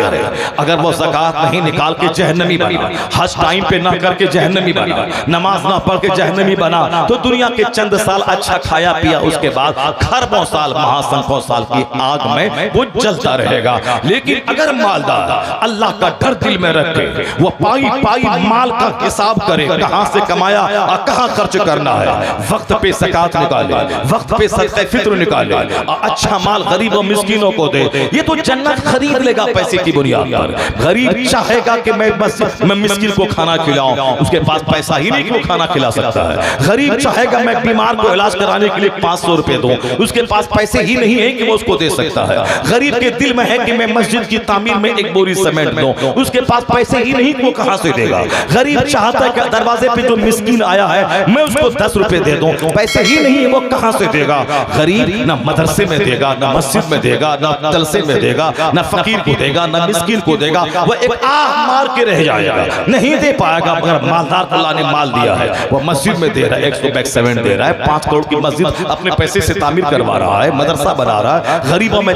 अगर वो ज़कात नहीं निकाल के जहन्नमी बना, हज टाइम पे ना करके जहन्नमी बना, नमाज ना पढ़ के जहन्नमी बना, तो दुनिया के चंद साल अच्छा खाया पिया, उसके बाद खरबों साल महासंखों साल की आग में वो जलता रहेगा। लेकिन अगर मालदार अल्लाह का डर दिल में रखे, वो पाई पाई माल का हिसाब करे, कहां से कमाया और कहां खर्च करना है, वक्त पे ज़कात निकाले, वक्त पे सदक़े फित्र निकाले, अच्छा माल गरीब और मिस्कीनों को दे, ये तो जन्नत खरीद लेगा पैसे की बुनियाद पर। गरीब चाहेगा कि मैं मिस्कीन को खाना खिलाऊं, उसके पास पैसा ही नहीं कि वो खाना खिला सकता है। गरीब चाहेगा मैं बीमार को इलाज कराने के लिए 500 रुपए दूं, उसके पास पैसे ही नहीं है कि वो उसको दे सकता है। गरीब के दिल में है कि मैं मस्जिद की तामीर में एक बोरी सीमेंट दूं, उसके पास पैसे ही नहीं कि वो कहां से देगा। गरीब चाहता है कि दरवाजे पे जो मिस्कीन आया है मैं उसको 10 रुपए दे दूं, पैसे ही नहीं है, वो कहां से देगा। गरीब ना मदरसे में देगा, ना मस्जिद में देगा, ना जलसे में देगा, ना फकीर को देगा, ना मिस्कीन को देगा, वो एक आह मार के रह जाएगा, नहीं दे पाएगा। मगर मालदार को अल्लाह ने माल दिया है, वो मस्जिद में दे रहा है, 100 दे रहा है, 5 करोड़ की मस्जिद अपने पैसे से तामीर करवा रहा है, मदरसा बना रहा है, गरीबों में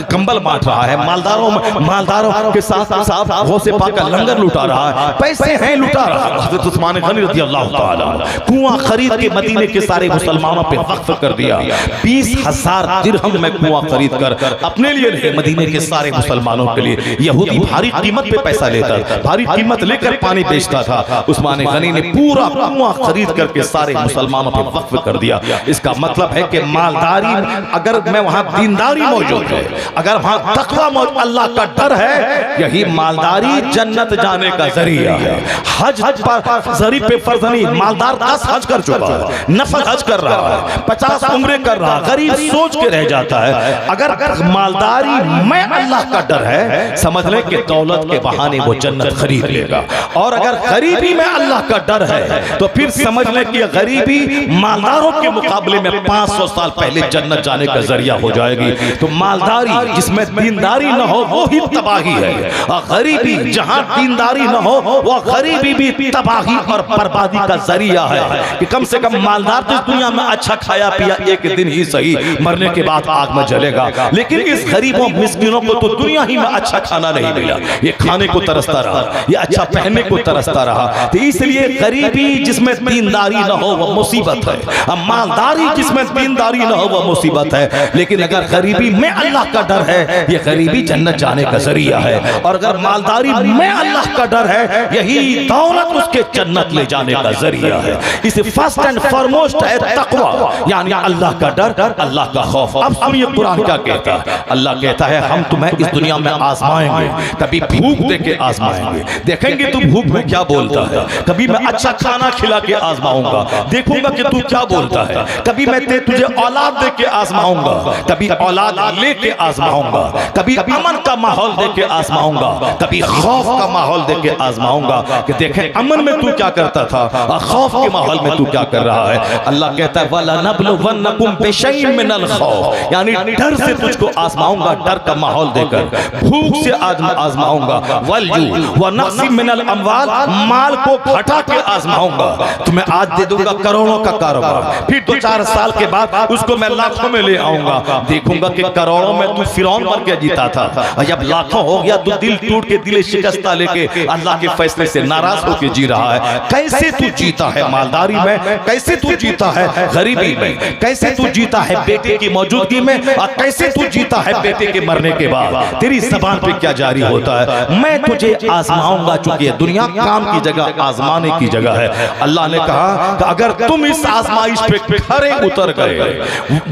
कंबल बांट रहा है, मालदारों के साथ साथ गौसे पाक का लंगर लुटा रहा है, पैसे हैं लुटा रहा है। हज़रत उस्मान गनी रज़ी अल्लाह ताला कुआं खरीद के मदीने के सारे मुसलमानों पे वक्फ कर दिया। 20,000 दिरहम में कुआं खरीद कर अपने लिए नहीं, मदीने के सारे मुसलमानों के लिए। यहूदी भारी कीमत पे पैसा लेता, भारी कीमत लेकर पानी बेचता था, उस्मान गनी ने पूरा कुआं खरीद करके सारे मुसलमानों पे वक्फ कर दिया। इसका मतलब है कि मालदारी, अगर मैं वहां दीनदारी मौजूद है, अगर वहां तकवा मौजूद, अल्लाह का डर है, यही मालदारी जन्नत जाने का जरिया है। हज पर जरी पे फर्ज नहीं, मालदार 10 हज कर चुका है, नफल हज कर रहा है, 50 उम्रे कर रहा है, गरीब सोच के रह जाता है। अगर मालदारी में अल्लाह का डर है, समझ ले कि दौलत के बहाने वो जन्नत खरीद लेगा। और अगर गरीबी में अल्लाह का डर है तो फिर समझ ले कि गरीबी मालदारों के मुकाबले में 500 साल पहले जन्नत जाने का जरिया हो जाएगी। तो मालदारी जिसमें दीनदारी न हो वो ही तबाही है, और गरीबी जहां दीनदारी न हो वो गरीबी भी तबाही और बर्बादी का जरिया है। कि कम से कम मालदार तो इस दुनिया में अच्छा खाया पिया, एक दिन ही सही, मरने के बाद आग में जलेगा। लेकिन इस गरीबों मिस्कीनों को तो दुनिया ही में अच्छा खाना नहीं मिला, ये खाने को तरसता रहा, ये अच्छा पहनने को तरसता रहा। तो इसलिए गरीबी जिसमें दीनदारी न हो वो मुसीबत है, अब मालदारी जिसमें दीनदारी न हो वो मुसीबत है। लेकिन अगर गरीबी में अल्लाह का डर है, ये गरीबी जन्नत जाने का जरिया है। और अगर मालदारी में अल्लाह का डर है, यही दौलत उसके जन्नत ले जाने का जरिया है। इसे फर्स्ट एंड फॉरमोस्ट है तकवा, यानी अल्लाह का डर, अल्लाह का खौफ। अब सुनिए कुरान क्या कहता है। अल्लाह कहता है हम तुम्हें इस दुनिया में आजमाएंगे, कभी भूख दे के आजमाएंगे, देखेंगे तू भूख में क्या बोलता है। कभी मैं अच्छा खाना खिला के आजमाऊंगा, देखूंगा कि तू क्या बोलता है। कभी मैं तुझे औलाद दे के आजमाऊंगा, कभी औलाद लेके आजमाऊंगा, कभी अमन का माहौल दे के आजमाऊंगा, कभी खौफ का माहौल दे के आजमाऊंगा कि देखें अमन में तू क्या करता था और खौफ के माहौल में तू क्या कर रहा है। अल्लाह कहता है वला नबलुवन्नकुम बिशैइन मिनल खौफ, यानी डर से तुझको आजमाऊंगा, डर का माहौल देकर, भूख से आजमाऊंगा, वलजू व नक्सिम मिनल अमवाल, माल को घटा के आजमाऊंगा। तुम्हें आज दे दूंगा करोड़ों का कारोबार, फिर 2-4 साल के बाद उसको मैं लाखों में ले आऊंगा, देखूंगा कि करोड़ों में तू फिरौन बन के जीता था, और जब लाखों हो गया तो दिल टूट के, दिल शिकस्ता लेके अल्लाह के फैसले से नाराज होकर जी रहा है। कैसे तू जीता है मालदारी में, कैसे तू जीता है गरीबी में, कैसे तू जीता है बेटे की मौजूदगी में, और कैसे तू जीता है बेटे के मरने के बाद। तेरी जबान पे क्या जारी होता है, मैं तुझे आजमाऊंगा। चूंकि दुनिया काम की जगह आजमाने की जगह है। अल्लाह ने कहा कि अगर तुम इस आजमाइश पे खरे उतर गए,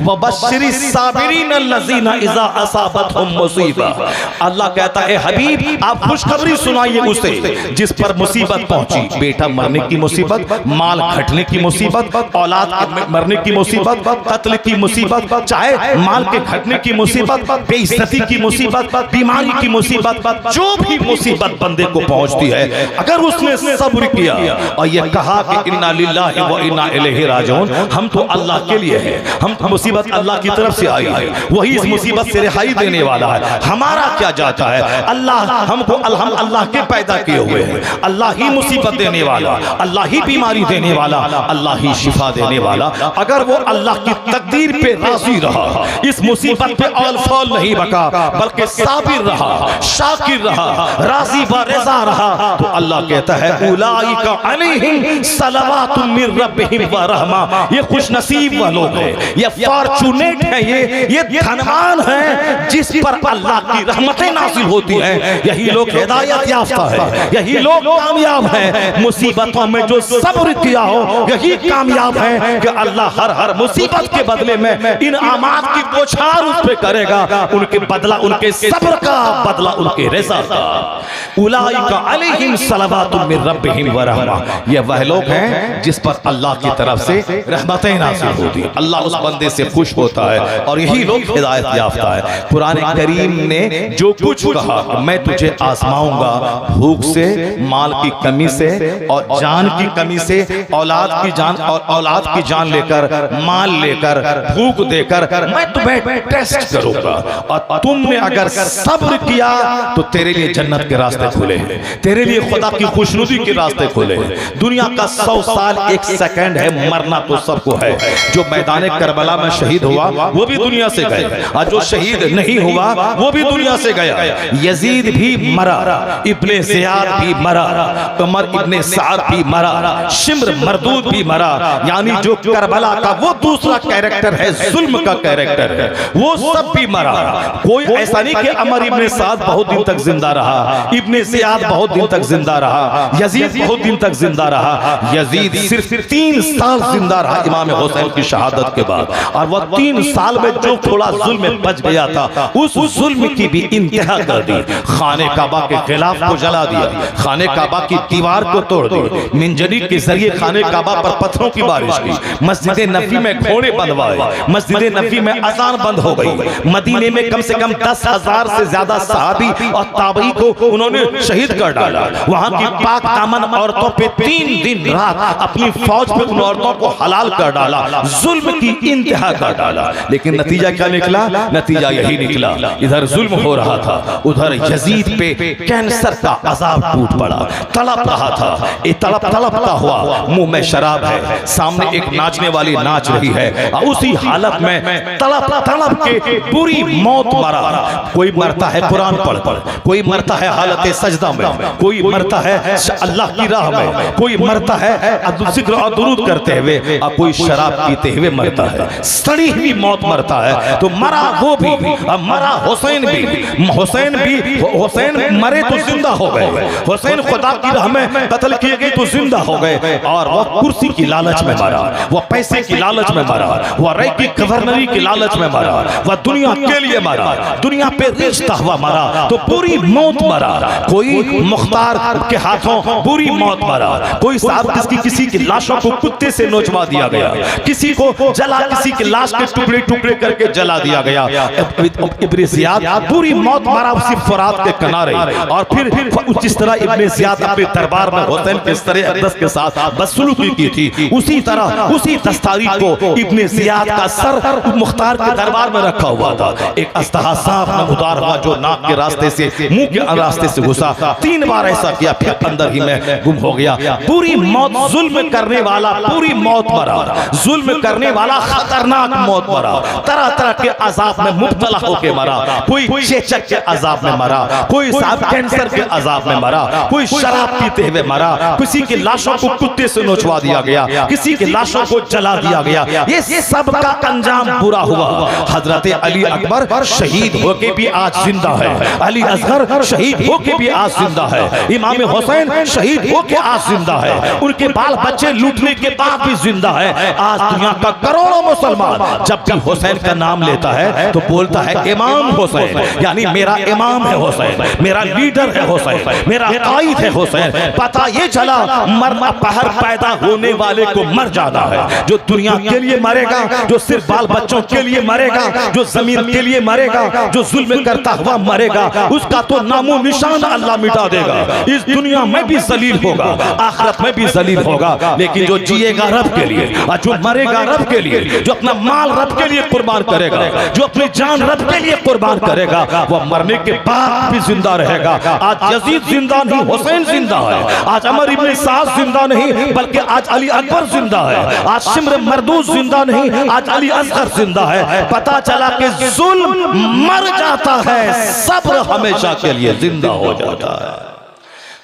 वबश्शिरी साबिरीन अल्लज़ीना इज़ा असाबतहुम मुसीबा, अल्लाह कहता है हबीब आप खुशखबरी सुनाइए उसे जिस पर मुसीबत पहुंची, बेटा मरने की मुसीबत, माल घटने की मुसीबत, औलाद मरने की मुसीबत, कत्ल की मुसीबत, चाहे माल के घटने की मुसीबत, बेइज्जती की मुसीबत, बीमारी की मुसीबत, जो भी मुसीबत बंदे को पहुंचती है, अगर उसने सब्र किया और ये कहा कि इन्ना लिल्लाहि व इन्ना इलैहि राजिऊन, हम तो अल्लाह के लिए है, हम मुसीबत अल्लाह की तरफ से आई है, वही इस मुसीबत से रिहाई देने वाला है, हमारा क्या जाता है। अल्लाह हमको अल्लाह के पैदा किए हुए हैं, अल्लाह ही मुसीबत देने वाला, अल्लाह ही बीमारी देने वाला, अल्लाह ही शिफा देने वाला। अगर वो अल्लाह की तकदीर पे राजी रहा, इस मुसीबत पे औल फौल नहीं बका, बल्कि साबिर रहा, शाकिर रहा, राजी बारिज़ा रहा, तो अल्लाह कहता है उलाइका अलैहिम सलवातुम मिर रब्बिहिम व रहमा। ये खुश नसीब वालों हैं, ये फॉर्चूनेट है, ये धनवान है जिस पर अल्लाह की रहमतें नाज़िल होती हैं। यही लोग हिदायत याफ्ता है, यही लोग कामयाब हैं। मुसीबतों में जो सब्र किया हो यही कामयाब है कि अल्लाह हर मुसीबत के बदले में इनामात की बौछार उस पे करेगा, उनके बदला, उनके सब्र का बदला उनके रिज़ा का। उलाइका अलैहिम सलवातुम मिर रब्बिहिम व रहमा। ये वह लोग हैं जिस पर अल्लाह की तरफ से रहमतें नाज़िल होती हैं, अल्लाह उस बंदे से खुश होता है, और यही लोग हिदायत याफ्ता है। कुरान करीम ने जो कुछ कहा, मैं तुझे आजमाऊंगा भूख से, माल की कमी से, और जान की कमी से, औलाद की जान और औलाद की जान लेकर, माल लेकर, भूख देकर मैं तुम्हें टेस्ट करूंगा, और तुमने अगर सब्र किया तो तेरे लिए जन्नत के रास्ते खुले हैं, तेरे लिए खुदा की खुशनुदी के रास्ते खुले हैं। दुनिया का 100 साल 1 सेकंड है, मरना तो सबको है। जो मैदान करबला में शहीद हुआ वो भी दुनिया से गए, और जो शहीद नहीं हुआ वो भी दुनिया से गया। यजीद भी मरा, इब्ने ज़ियाद भी मरा, उमर इब्ने साद भी मरा, शिम्र मरदूद भी मरा। यानी जो करबला का वो दूसरा कैरेक्टर है, जुल्म का कैरेक्टर है, वो सब भी मरा। कोई ऐसा नहीं कि उमर इब्ने साद बहुत दिन तक जिंदा रहा, इब्ने ज़ियाद बहुत दिन तक जिंदा रहा, यजीद बहुत दिन तक जिंदा रहा। यजीद सिर्फ 3 साल जिंदा रहा इमाम हुसैन की शहादत के बाद, और वह 3 साल में जो थोड़ा जुल्म बच गया था, उस जुल्म की भी इंतहा कर दी। खाने काबा के खिलाफ को जला दिया, खाने काबा की दीवार को तोड़ दी, मिंजनीक के जरिए खाने काबा पर पत्थरों की बारिश की, मस्जिद नबी में घोड़े बंधवाए, मस्जिद नबी में अजान बंद हो गई, मदीने में कम से कम 10,000 से ज्यादा सहाबी और ताबई को उन्होंने शहीद कर डाला। वहां की पाक दामन औरतों पे 3 दिन रात अपनी फौज पे उन औरतों को हलाल कर डाला, जुल्म की इंतहा कर डाला। लेकिन नतीजा क्या निकला? नतीजा यही निकला, इधर जुल्म हो रहा था, उधर यजीद पे कैंसर का अजाब टूट पड़ा, तड़प रहा था। ये तड़पता हुआ, मुंह में शराब है, सामने एक नाचने वाली नाच रही है, और उसी हालत में तड़प के बुरी मौत मरा। कोई मरता है कुरान पढ़कर, कोई मरता है हालत सजदा में, कोई मरता है अल्लाह की राह में, कोई मरता है जिक्र और दुरूद करते हुए, और कोई शराब पीते हुए मरता है, सड़ी हुई मौत मरता है। तो मरा वो भी, मरा हुसैन भी। हुसैन मरे तो जिंदा हो गए, हुसैन खुदा की राह में कत्ल किए गए तो जिंदा हो गए। और वह कुर्सी की लालच में मरा, वह पैसे की लालच में मरा, वह रई की गवर्नरी की लालच में मरा, वह दुनिया के लिए मरा, दुनिया पे रिश्ता हुआ मरा, तो पूरी मौत मरा। कोई मुख्तार के हाथों बुरी मौत मरा, कोई साहब किसी की लाशों को कुत्ते से नोचवा दिया गया, किसी को जला, किसी की लाश के टुकड़े टुकड़े करके जला दिया गया। इब्ने ज़ियाद बुरी मौत मरा उसी फुरात के किनारे। और फिर जिस तरह इब्ने ज़ियाद अपने दरबार में हुसैन के सरे अक़दस के साथ बदसलूकी की थी, उसी तरह उसी 10 तारीख को इब्ने ज़ियाद का सर मुख्तार के दरबार में रखा हुआ था। एक अस्तहा सांप नमूदार हुआ जो नाक के रास्ते से, मुंह के रास्ते से घुसा, 3 बार ऐसा किया, फिर अंदर ही में गुम हो गया। पूरी मौत, जुल्म करने वाला पूरी मौत मरा, जुल्म करने वाला खतरनाक मौत मरा, तरह तरह के अजाब में मुब्तला होके मरा। कोई चेचक के अजाब में मरा, कोई साहब कैंसर के अजाब में मरा, कोई शराब पीते हुए मरा, किसी की लाशों को कुत्ते से नोचवा दिया गया, किसी की लाशों को जला दिया गया। ये सब का अंजाम बुरा हुआ। हजरत अली अकबर शहीद होके भी आज जिंदा है, अली असगर शहीद होके भी आज जिंदा है, इमाम हुसैन शहीद होके आज जिंदा है, उनके बाल बच्चे लूटने के बाद भी जिंदा है। आज दुनिया का करोड़ों मुसलमान जब भी हुसैन का नाम लेता है तो बोलता है इमाम हुसैन, यानी मेरा इमाम है हुसैन, मेरा लीडर है हुसैन, मेरा कायद है हुसैन। पता ये चला मरना पहर पैदा होने वाले को मर जाना है, जो दुनिया के लिए मरेगा, जो सिर्फ बाल बच्चों के लिए मरेगा, जो जमीन के लिए मरेगा, जो जुल्म करता हुआ मरेगा, उसका तो नामो निशान अल्लाह मिटा देगा। इस दुनिया में भी जलील होगा, आखिरत में भी जलील होगा। लेकिन जो जिएगा रब के लिए, और जो मरेगा रब के लिए, जो अपना माल रब के लिए कुर्बान करेगा, जो अपनी जान रब के लिए कुर्बान करेगा, वह मरने के बाद भी जिंदा रहेगा। आज यजीद जिंदा नहीं, हुसैन जिंदा है। आज उमर इब्ने सास जिंदा नहीं बल्कि आज अली अकबर जिंदा है, आज शिम्र मरदूस जिंदा नहीं आज अली असगर जिंदा है। पता चला कि जुल्म मर जाता है, सब्र हमेशा के लिए जिंदा हो जाता है।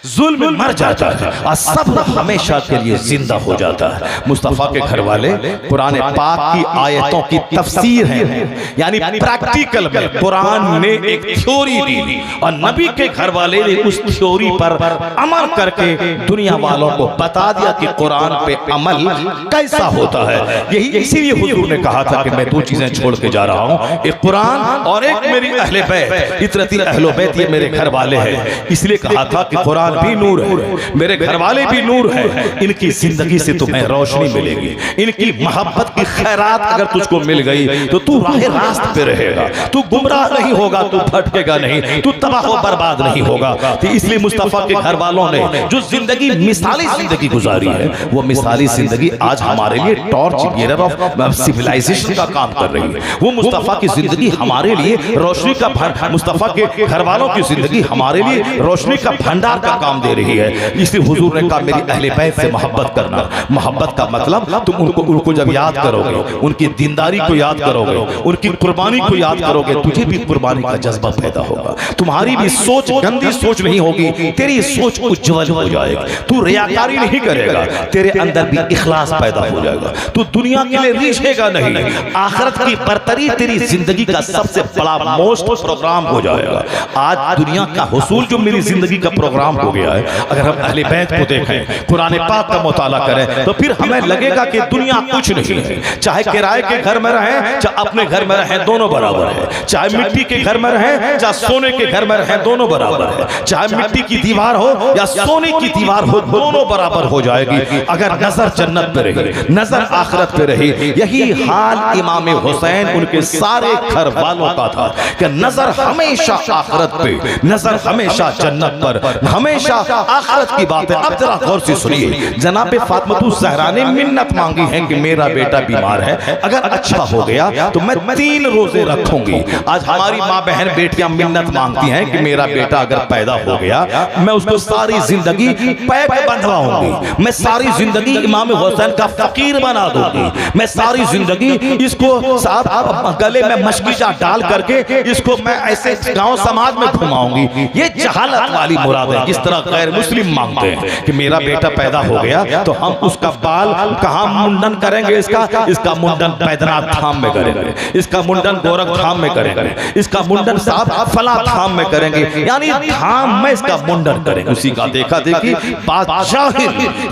जुल्म मर जाता है और सब्र हमेशा के लिए जिंदा हो जाता है। मुस्तफ़ा के घर वाले कुरान पाक की आयतों की तफसीर है, यानी प्रैक्टिकल में कुरान ने एक थ्योरी दी और नबी के घर वाले ने उस थ्योरी पर अमल करके दुनिया वालों को बता दिया कि कुरान पे अमल कैसा होता है। यही इसीलिए हुजूर ने कहा था कि मैं दो चीजें छोड़ के जा रहा हूँ, एक कुरान और एक मेरी अहले बैत। इतरती अहले बैत ये मेरे घर वाले हैं, इसलिए कहा था कि कुरान भी नूर है, मेरे घर वाले भी नूर है। इनकी जिंदगी से तुम्हें रोशनी मिलेगी, इनकी मोहब्बत की खैरात अगर तुझको मिल गई तो तू राह रास्त पे रहेगा, तू गुमराह नहीं होगा, तू भटकेगा नहीं, तू तबाह व बर्बाद नहीं होगा। तो इसलिए मुस्तफा के घर वालों ने जो जिंदगी मिसाली जिंदगी गुजारी है, वो मिसाली जिंदगी आज हमारे लिए टॉर्च गियर ऑफ सिविलाइजेशन का काम कर रही है। वो मुस्तफा की जिंदगी हमारे लिए रोशनी का मुस्तफा के घर वालों की जिंदगी हमारे लिए रोशनी का भंडार का काम दे रही है। इसलिए हुजूर ने कहा मेरी अहले बैत से मोहब्बत करना। मोहब्बत का मतलब तुम उनको जब याद करोगे, उनकी दीनदारी को याद करोगे, उनकी कुर्बानी को याद करोगे, तुझे भी कुर्बानी का जज्बा पैदा होगा। तुम्हारी भी सोच गंदी सोच नहीं होगी, तेरी सोच उज्जवल हो जाएगी। तू रियाकारी नहीं करेगा, तेरे अंदर भी इखलास पैदा हो जाएगा। तू दुनिया के लिए रीझेगा नहीं, आखिरत की बरतरी तेरी जिंदगी का सबसे बड़ा मोस्ट प्रोग्राम हो जाएगा। आज दुनिया का हुसूल जो मेरी जिंदगी का प्रोग्राम हो गया है, अगर हम अहले बैत को देखें, कुरान पाक का मुताला करें, तो फिर हमें लगेगा कि दुनिया कुछ नहीं है। चाहे किराए के घर में रहें, चाहे अपने घर में रहें, दोनों बराबर है। चाहे मिट्टी के घर में रहें, चाहे सोने के घर में रहें, दोनों बराबर है। चाहे मिट्टी की दीवार हो या सोने की दीवार हो, दोनों बराबर हो जाएगी अगर नजर जन्नत पे रही, नजर आखिरत पे रही। यही हाल इमाम हुसैन उनके सारे घर वालों का था कि नजर हमेशा आखिरत पे, नजर हमेशा जन्नत पर, हमेशा आखिरत की बात है। अब जरा गौर से सुनिए, जनाब फातिमा ज़हरा ने मिन्नत मांगी है कि मेरा बेटा बीमार है, अगर अच्छा हो गया तो मैं 3 रोजे रखूंगी। आज हमारी माँ बहन बेटियां मिन्नत मांगती हैं कि मेरा बेटा अगर पैदा हो गया, मैं उसको सारी जिंदगी पैक बंधवाऊंगी, मैं सारी जिंदगी इमाम हुसैन का फकीर बना दूंगी, मैं सारी जिंदगी इसको साथ गले में मशकीजा डाल करके इसको मैं ऐसे गांव समाज में घुमाऊंगी। ये जहालत वाली मुराद है। जिस तरह गैर मुस्लिम मांगते हैं कि मेरा बेटा पैदा हो गया तो हम उसका बाल कहाँ मुंडन करेंगे, इसका मुंडन बैद्यनाथ धाम में करेंगे, इसका मुंडन गोरख धाम में करेंगे, इसका मुंडन साहब फला धाम में करेंगे, यानी धाम में इसका मुंडन करेंगे। उसी का देखा देखी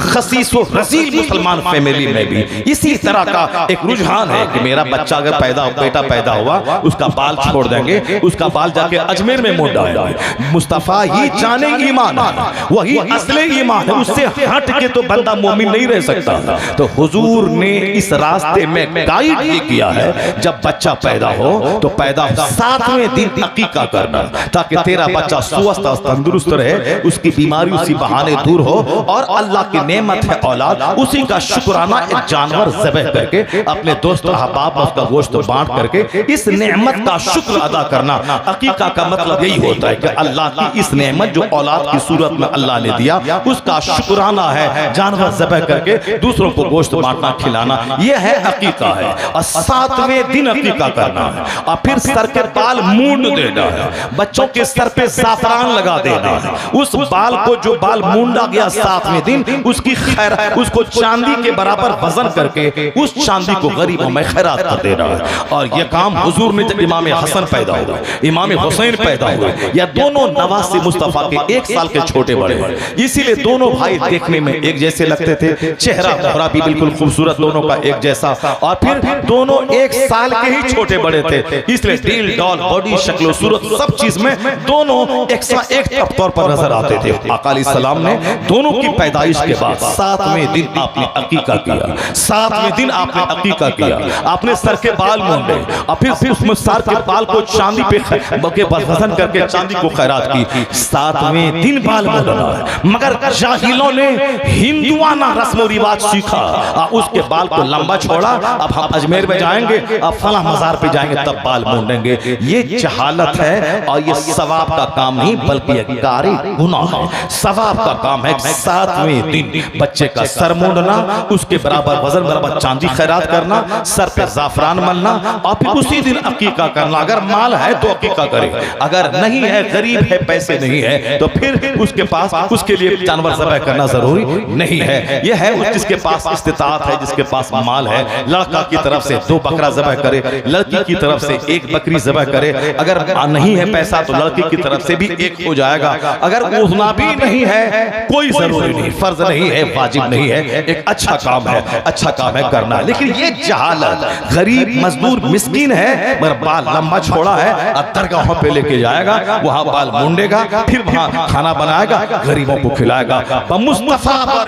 खसीस व रसील मुसलमान फैमिली में भी इसी तरह का एक रुझान है कि मेरा बच्चा अगर बेटा पैदा हुआ, उसका बाल छोड़ देंगे, उसका बाल जाके अजमेर में मुंडा है। मुस्तफा ही जाने ईमान है, वही असली ईमान है, उससे हट के तो बंदा मोमिन नहीं रह सकता। तो हुजूर ने इस रास्ते में गाइड भी किया है, जब बच्चा पैदा हो तो पैदा 7वें दिन अकीका करना, ताकि तेरा बच्चा स्वस्थ और तंदुरुस्त रहे, उसकी बीमारी उसी बहाने दूर हो और अल्लाह की नेमत है औलाद, उसी का शुक्राना एक जानवर ज़बह करके अपने दोस्त अहबाब में उसका गोश्त बांट करके इस नेमत का शुक्र अदा करना। अकीका का मतलब यही होता है कि अल्लाह की इस नेमत जो औलाद की सूरत में अल्लाह ने दिया, उसका शुक्राना है, जानवर ज़बह करके दूसरों को गोश्त बांटना खिलाना, यह है अकीका है। और 7वें दिन अकीका करना है और फिर सर के बाल मूंड देना है, बच्चों के सर पे ज़ाफ़रान लगा देना है। उस बाल को जो बाल मूंडा गया 7वें दिन, उसकी खैर उसको चांदी के बराबर वजन करके उस चांदी को गरीबों में खैरात कर देना है। और यह काम हुजूर ने जब इमाम हसन पैदा हुए, इमाम हुसैन पैदा हुए, या दोनों नवासे मुस्तफा के 1 साल के छोटे बड़े, इसीलिए दोनों भाई देखने में एक जैसे लगते थे, चेहरा मोहरा भी बिल्कुल खूबसूरत दोनों का एक जैसा, और फिर दोनों 1 साल के ही छोटे बड़े थे, इसलिए डील डॉल बॉडी शक्ल सूरत सब चीज में दोनों एक तौर पर नजर आते थे। आका अलैहिस्सलाम ने दोनों की पैदाइश के बाद 7वें दिन आपने अकीका किया, 7वें दिन आपने अकीका किया, आपने सर के बाल मूंडे और फिर उसमें सर के बाल को चांदी पे वजन करके चांदी को खैरात की। 7वें दिन बाल मुंडना है। मगर जाहिलों ने हिंदुआना रस्म और रिवाज सीखा, उसके बाल को लंबा छोड़ा। अब हम अजमेर में जाएंगे, अब फला मजार पे जाएंगे, तब बाल मुंडेंगे। ये जहालत है और ये सवाब का काम नहीं बल्कि एक कारी गुनाह है। सवाब का काम है 7वें दिन बच्चे का सर मुंडना, उसके बराबर वजन बराबर चांदी खैरात करना, सर पे जाफरान मलना और फिर उसी दिन अकीका करना। अगर माल है तो अकीका करे, अगर नहीं है, गरीब है, पैसे नहीं है, तो फिर उसके पास उसके लिए जानवर ज़बह करना जरूरी नहीं है। यह है जिसके पास इस्तिताअत है, जिसके पास माल है, लड़का की तरफ से 2 बकरा ज़बह करे, लड़की की तरफ से 1 बकरी ज़बह करे। अगर नहीं है पैसा तो लड़की की तरफ से भी 1 हो जाएगा। अगर उतना भी नहीं है, कोई जरूरी नहीं, फर्ज नहीं है, वाजिब नहीं है, एक अच्छा काम है, अच्छा काम है करना। लेकिन ये जहालत, गरीब मजदूर मिस्कीन है मगर बाल लंबा छोड़ा है, दरगाहों पे लेके जाएगा, वहां बाल मुंडेगा, फिर वहां खाना बनाएगा, गरीबों को खिलाएगा। मुस्तफा